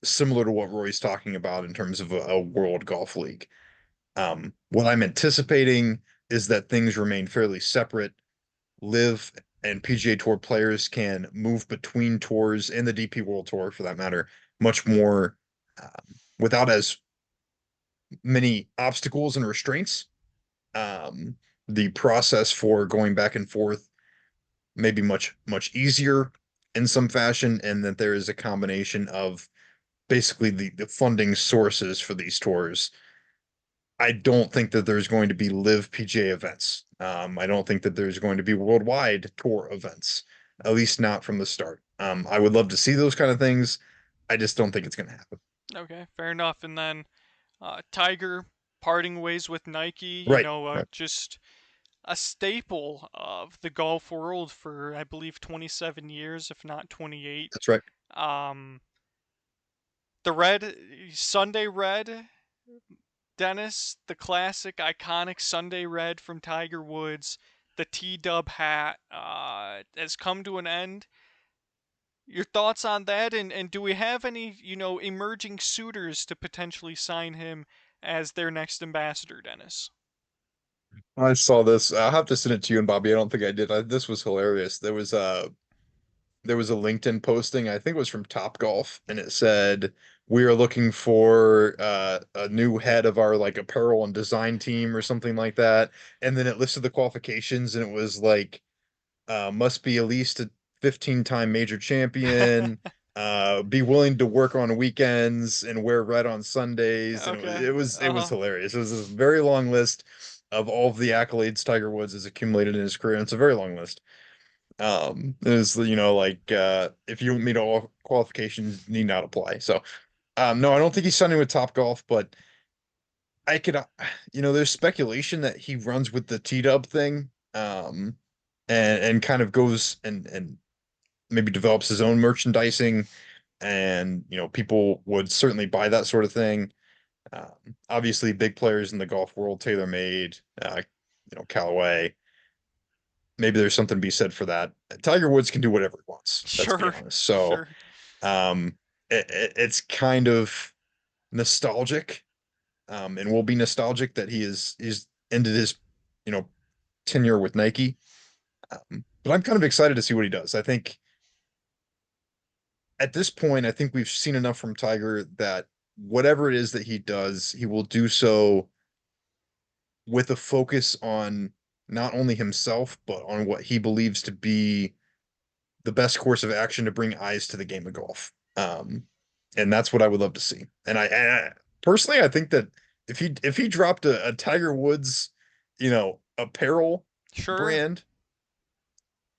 similar to what Roy's talking about in terms of a world golf league. What I'm anticipating is that things remain fairly separate. Live and PGA Tour players can move between tours, and the DP World Tour for that matter, much more without as many obstacles and restraints. Um, the process for going back and forth may be much easier in some fashion, and that there is a combination of basically the funding sources for these tours I don't think that there's going to be live PGA events. I don't think that there's going to be worldwide tour events, at least not from the start. I would love to see those kind of things. I just don't think it's going to happen. Okay, fair enough. And then Tiger parting ways with Nike, Right, right. just a staple of the golf world for, I believe, 27 years, if not 28. That's right. Um, the red, Sunday red, Dennis, the classic, iconic Sunday red from Tiger Woods, the T-Dub hat, has come to an end. Your thoughts on that, and do we have any, emerging suitors to potentially sign him as their next ambassador, Dennis? I saw this. I'll have to send it to you and Bobby. I don't think I did. This was hilarious. There was a LinkedIn posting, I think it was from Top Golf, and it said, "We are looking for a new head of our like apparel and design team or something like that." And then it listed the qualifications, and it was like must be at least a 15-time major champion, be willing to work on weekends and wear red on Sundays, and it was Okay. it was it was Uh-huh. hilarious. It was this very long list of all of the accolades Tiger Woods has accumulated in his career. And it's a very long list. It was like if you meet all qualifications, need not apply. So no, I don't think he's signing with Top Golf, but I could there's speculation that he runs with the T-Dub thing. And kind of goes and maybe develops his own merchandising, and people would certainly buy that sort of thing. Obviously, big players in the golf world, TaylorMade, Callaway. Maybe there's something to be said for that. Tiger Woods can do whatever he wants. Let's be Sure. honest. So, Sure. um, it's kind of nostalgic, and will be nostalgic that he's ended his, you know, tenure with Nike. But I'm kind of excited to see what he does. I think at this point, I think we've seen enough from Tiger that whatever it is that he does, he will do so with a focus on not only himself, but on what he believes to be the best course of action to bring eyes to the game of golf. And that's what I would love to see. And personally, I think that if he dropped a Tiger Woods, apparel Sure. brand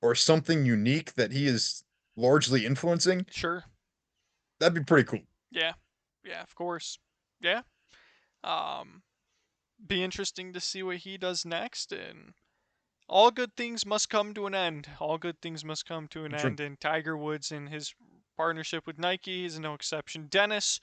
or something unique that he is largely influencing, Sure. that'd be pretty cool. Yeah. Yeah, of course. Yeah. Um, be interesting to see what he does next, and all good things must come to an end. All good things must come to an True. end, and Tiger Woods and his partnership with Nike is no exception. Dennis,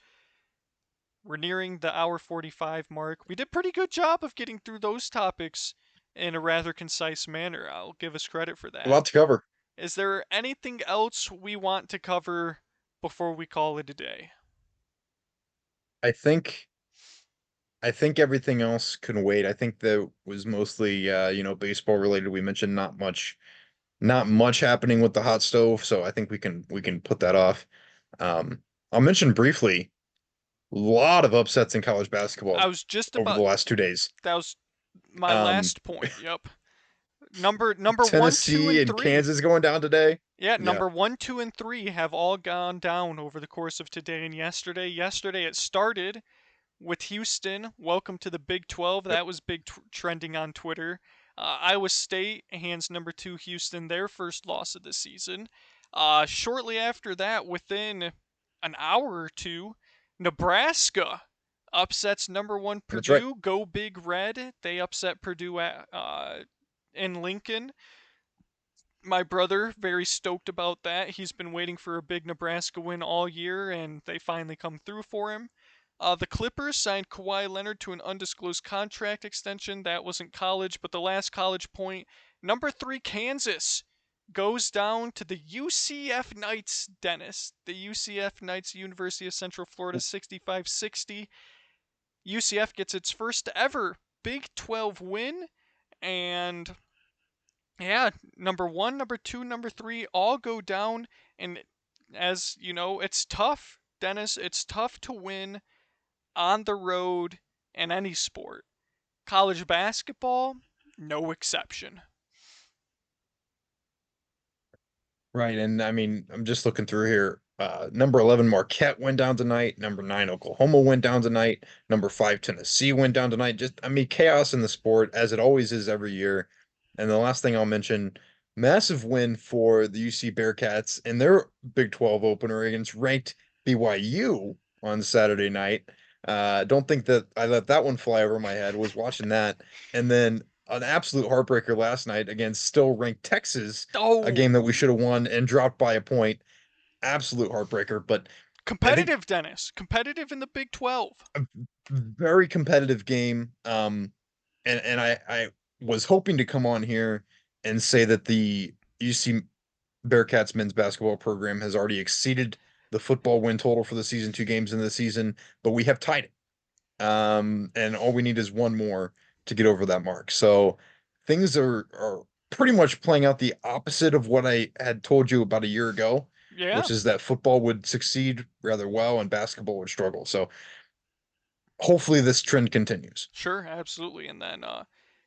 we're nearing the hour 45 mark. We did pretty good job of getting through those topics in a rather concise manner. I'll give us credit for A that. lot to cover. Is there anything else we want to cover before we call it a day? I think I think everything else can wait. I think that was mostly baseball related. We mentioned not much happening with the hot stove, so I think we can put that off. I'll mention briefly a lot of upsets in college I basketball was just over the about last 2 days. that was my Um, last point. Yep. Number one, two, Tennessee and and three. Kansas going down today. Yeah, Yeah, number one, two, and three have all gone down over the course of today and yesterday. Yesterday it started with Houston. Welcome to the Big 12. yep. That was big trending on Twitter. Iowa State hands number two Houston their first loss of the season. Shortly after that, within an hour or two, Nebraska upsets number one That's right. Purdue. Go Big Red. They upset Purdue in Lincoln. My brother very stoked about that. He's been waiting for a big Nebraska win all year, and they finally come through for him. The Clippers signed Kawhi Leonard to an undisclosed contract extension. That wasn't college, but the last college point. Number three, Kansas goes down to the UCF Knights, Dennis. The UCF Knights, University of Central Florida, 65-60. UCF gets its first ever Big 12 win, and yeah, number one, number two, number three all go down. And as you know, it's tough, Dennis. It's tough to win on the road in any sport. College basketball, no exception. Right. And I mean, I'm just looking through here. Number 11 Marquette went down tonight. Number 9 Oklahoma went down tonight. Number 5 Tennessee went down tonight. Just I mean chaos in the sport as it always is every year. And the last thing I'll mention, massive win for the UC Bearcats in their Big 12 opener against ranked BYU on Saturday night. Don't think that I let that one fly over my head. Was watching that, and then an absolute heartbreaker last night against still ranked Texas, a game that we Oh, should have won and dropped by a point. Absolute heartbreaker, but I think competitive, Dennis. Competitive in the Big 12. a very competitive game. And I was hoping to come on here and say that the UC Bearcats men's basketball program has already exceeded the football win total for the season, 2 games in the season, but we have tied it. And all we need is one more to get over that mark. So things are pretty much playing out the opposite of what I had told you about a year ago, Yeah, which is that football would succeed rather well and basketball would struggle. So hopefully this trend continues. sure, absolutely. And then,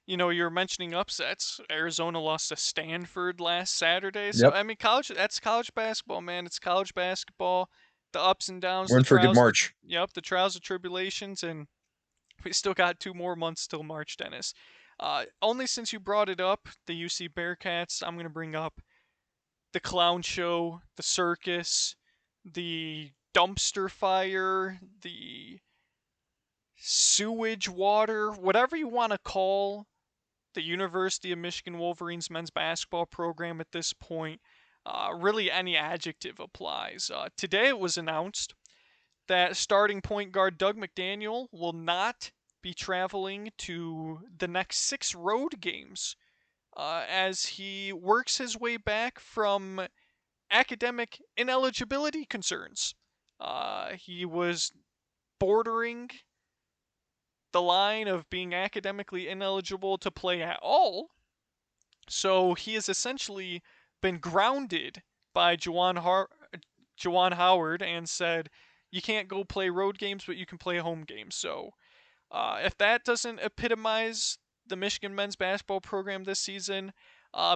you were mentioning upsets. Arizona lost to Stanford last Saturday. So, Yep. I mean, that's college basketball, man. It's college basketball. The ups and downs, We're the in for a good trials, March. the trials and tribulations, and we still got 2 more months till March, Dennis. Only since you brought it up, the UC Bearcats, I'm going to bring up the clown show, the circus, the dumpster fire, the sewage water, whatever you want to call the University of Michigan Wolverines men's basketball program at this point. Really, any adjective applies. Today it was announced that starting point guard Doug McDaniel will not be traveling to the next 6 road games as he works his way back from academic ineligibility concerns. He was bordering the line of being academically ineligible to play at all, so he has essentially been grounded by Juwan Howard and said, you can't go play road games, but you can play home games. So if that doesn't epitomize the Michigan men's basketball program this season,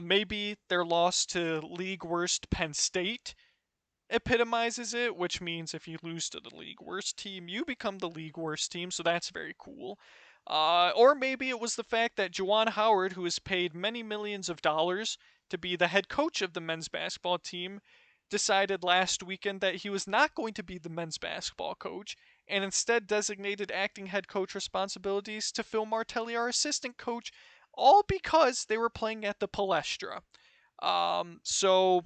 maybe their loss to league worst Penn State epitomizes it, which means if you lose to the league worst team, you become the league worst team, so that's very cool. Or maybe it was the fact that Juwan Howard, who is paid many millions of dollars to be the head coach of the men's basketball team, decided last weekend that he was not going to be the men's basketball coach and instead designated acting head coach responsibilities to Phil Martelli, our assistant coach, all because they were playing at the Palestra. So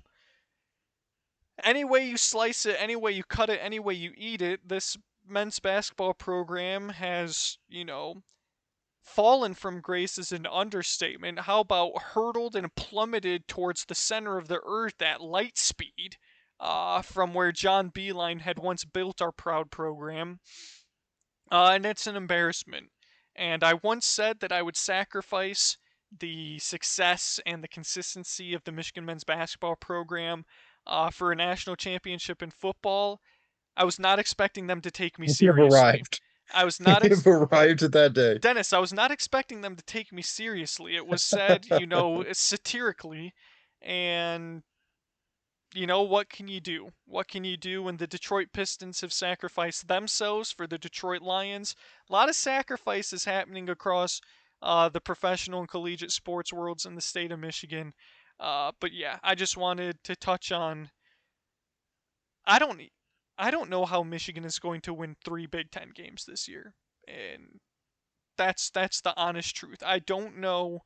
any way you slice it, any way you cut it, any way you eat it, this men's basketball program has, fallen from grace is an understatement. How about hurtled and plummeted towards the center of the earth at light speed from where John Beeline had once built our proud program? And it's an embarrassment. And I once said that I would sacrifice the success and the consistency of the Michigan men's basketball program for a national championship in football. I was not expecting them to take me We have seriously. arrived. I was We not have arrived at that day. Dennis, I was not expecting them to take me seriously. It was said, satirically, and what can you do? What can you do when the Detroit Pistons have sacrificed themselves for the Detroit Lions? A lot of sacrifices happening across the professional and collegiate sports worlds in the state of Michigan. But yeah, I just wanted to touch on. I don't. I don't know how Michigan is going to win 3 Big 10 games this year, and that's the honest truth. I don't know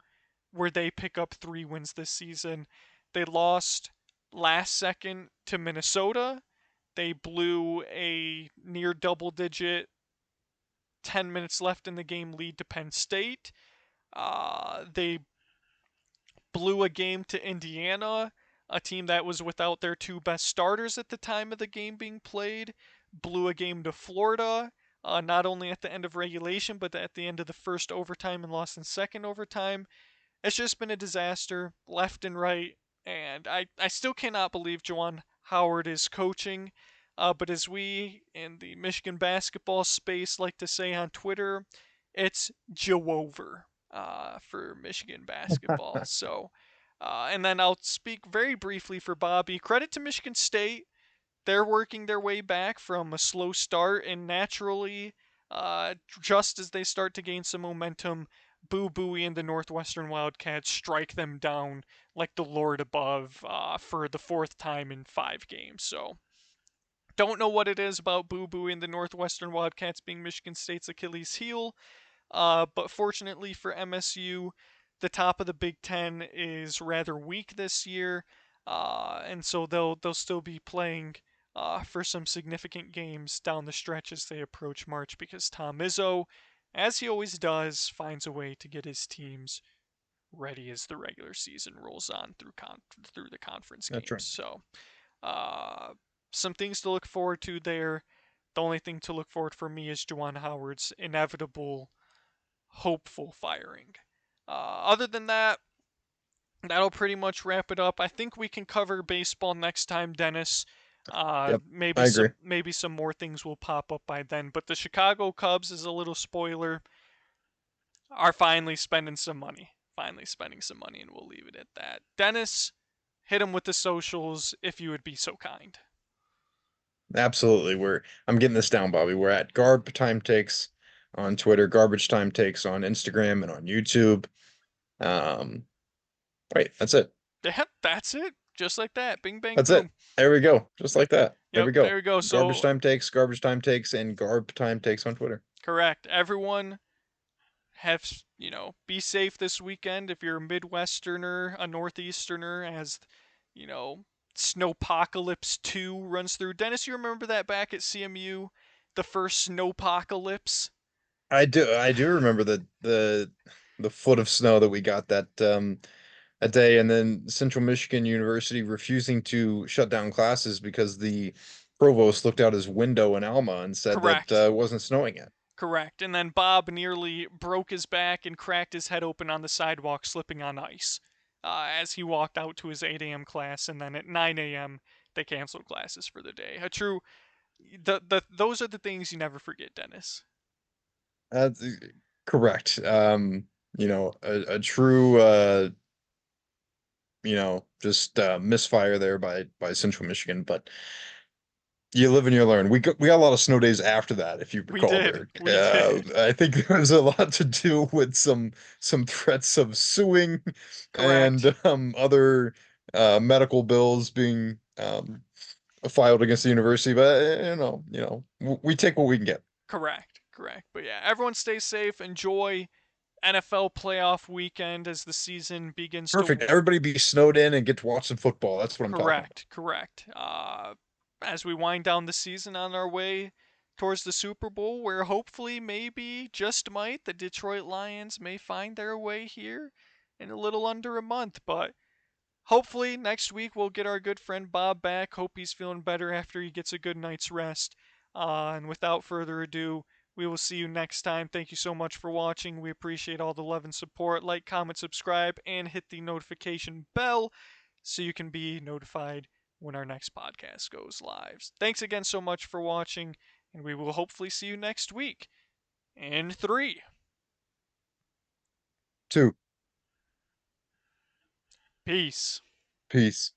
where they pick up 3 wins this season. They lost last second to Minnesota. They blew a near double digit 10 minutes left in the game lead to Penn State. They blew a game to Indiana, a team that was without their 2 best starters at the time of the game being played. Blew a game to Florida, not only at the end of regulation, but at the end of the first overtime and lost in second overtime. It's just been a disaster left and right, and I still cannot believe Juwan Howard is coaching. But as we in the Michigan basketball space like to say on Twitter, it's Joe-over for Michigan basketball. So, and then I'll speak very briefly for Bobby. Credit to Michigan State. they're working their way back from a slow start, and naturally, just as they start to gain some momentum, Boo Booey and the Northwestern Wildcats strike them down like the Lord above for the fourth time in 5 games. So don't know what it is about Boo Booey and the Northwestern Wildcats being Michigan State's Achilles heel. But fortunately for MSU, the top of the Big Ten is rather weak this year, and so they'll still be playing for some significant games down the stretch as they approach March because Tom Izzo, as he always does, finds a way to get his teams ready as the regular season rolls on through the conference That's games. right. So uh, some things to look forward to there. The only thing to look forward for me is Juwan Howard's inevitable hopeful firing. Other than that, that'll pretty much wrap it up. I think we can cover baseball next time, Dennis. Yep, I agree. Maybe some more things will pop up by then. But the Chicago Cubs, is a little spoiler, are finally spending some money. Finally spending some money, and we'll leave it at that. Dennis, hit him with the socials if you would be so kind. Absolutely. I'm getting this down, Bobby. We're at Garb Time Takes on Twitter, Garbage Time Takes on Instagram and on YouTube. Um, right, that's it. Yep, that's it. Just like that. Bing, bang, That's it. boom. There we go. Just like that. There Yep, we go. there we go. Garbage So, Time Takes, and Garb Time Takes on Twitter. correct. Everyone have be safe this weekend if you're a Midwesterner, a Northeasterner, as you know, Snowpocalypse 2 runs through. Dennis, you remember that back at CMU, the first Snowpocalypse? I do remember the foot of snow that we got that day, and then Central Michigan University refusing to shut down classes because the provost looked out his window in Alma and said that Correct. it wasn't snowing yet. Correct. And then Bob nearly broke his back and cracked his head open on the sidewalk slipping on ice as he walked out to his 8 a.m. class, and then at 9 a.m. they canceled classes for the day. A true those are the things you never forget, Dennis. Uh, Correct. A true just misfire there by Central Michigan, but you live and you learn. We got a lot of snow days after that, if you We recall, did. Derek. We did. I think there was a lot to do with some threats of suing Correct. and other medical bills being filed against the university. But we take what we can get. Correct. Correct. But yeah, everyone stay safe. Enjoy NFL playoff weekend as the season begins Perfect. to. Everybody be snowed in and get to watch some football. That's what I'm talking about. Correct. Correct. As we wind down the season on our way towards the Super Bowl, where hopefully, maybe, just might, the Detroit Lions may find their way here in a little under a month. But hopefully, next week we'll get our good friend Bob back. Hope he's feeling better after he gets a good night's rest. And without further ado, we will see you next time. Thank you so much for watching. We appreciate all the love and support. Like, comment, subscribe, and hit the notification bell so you can be notified when our next podcast goes live. Thanks again so much for watching, and we will hopefully see you next week. In 3. Two. Peace. Peace.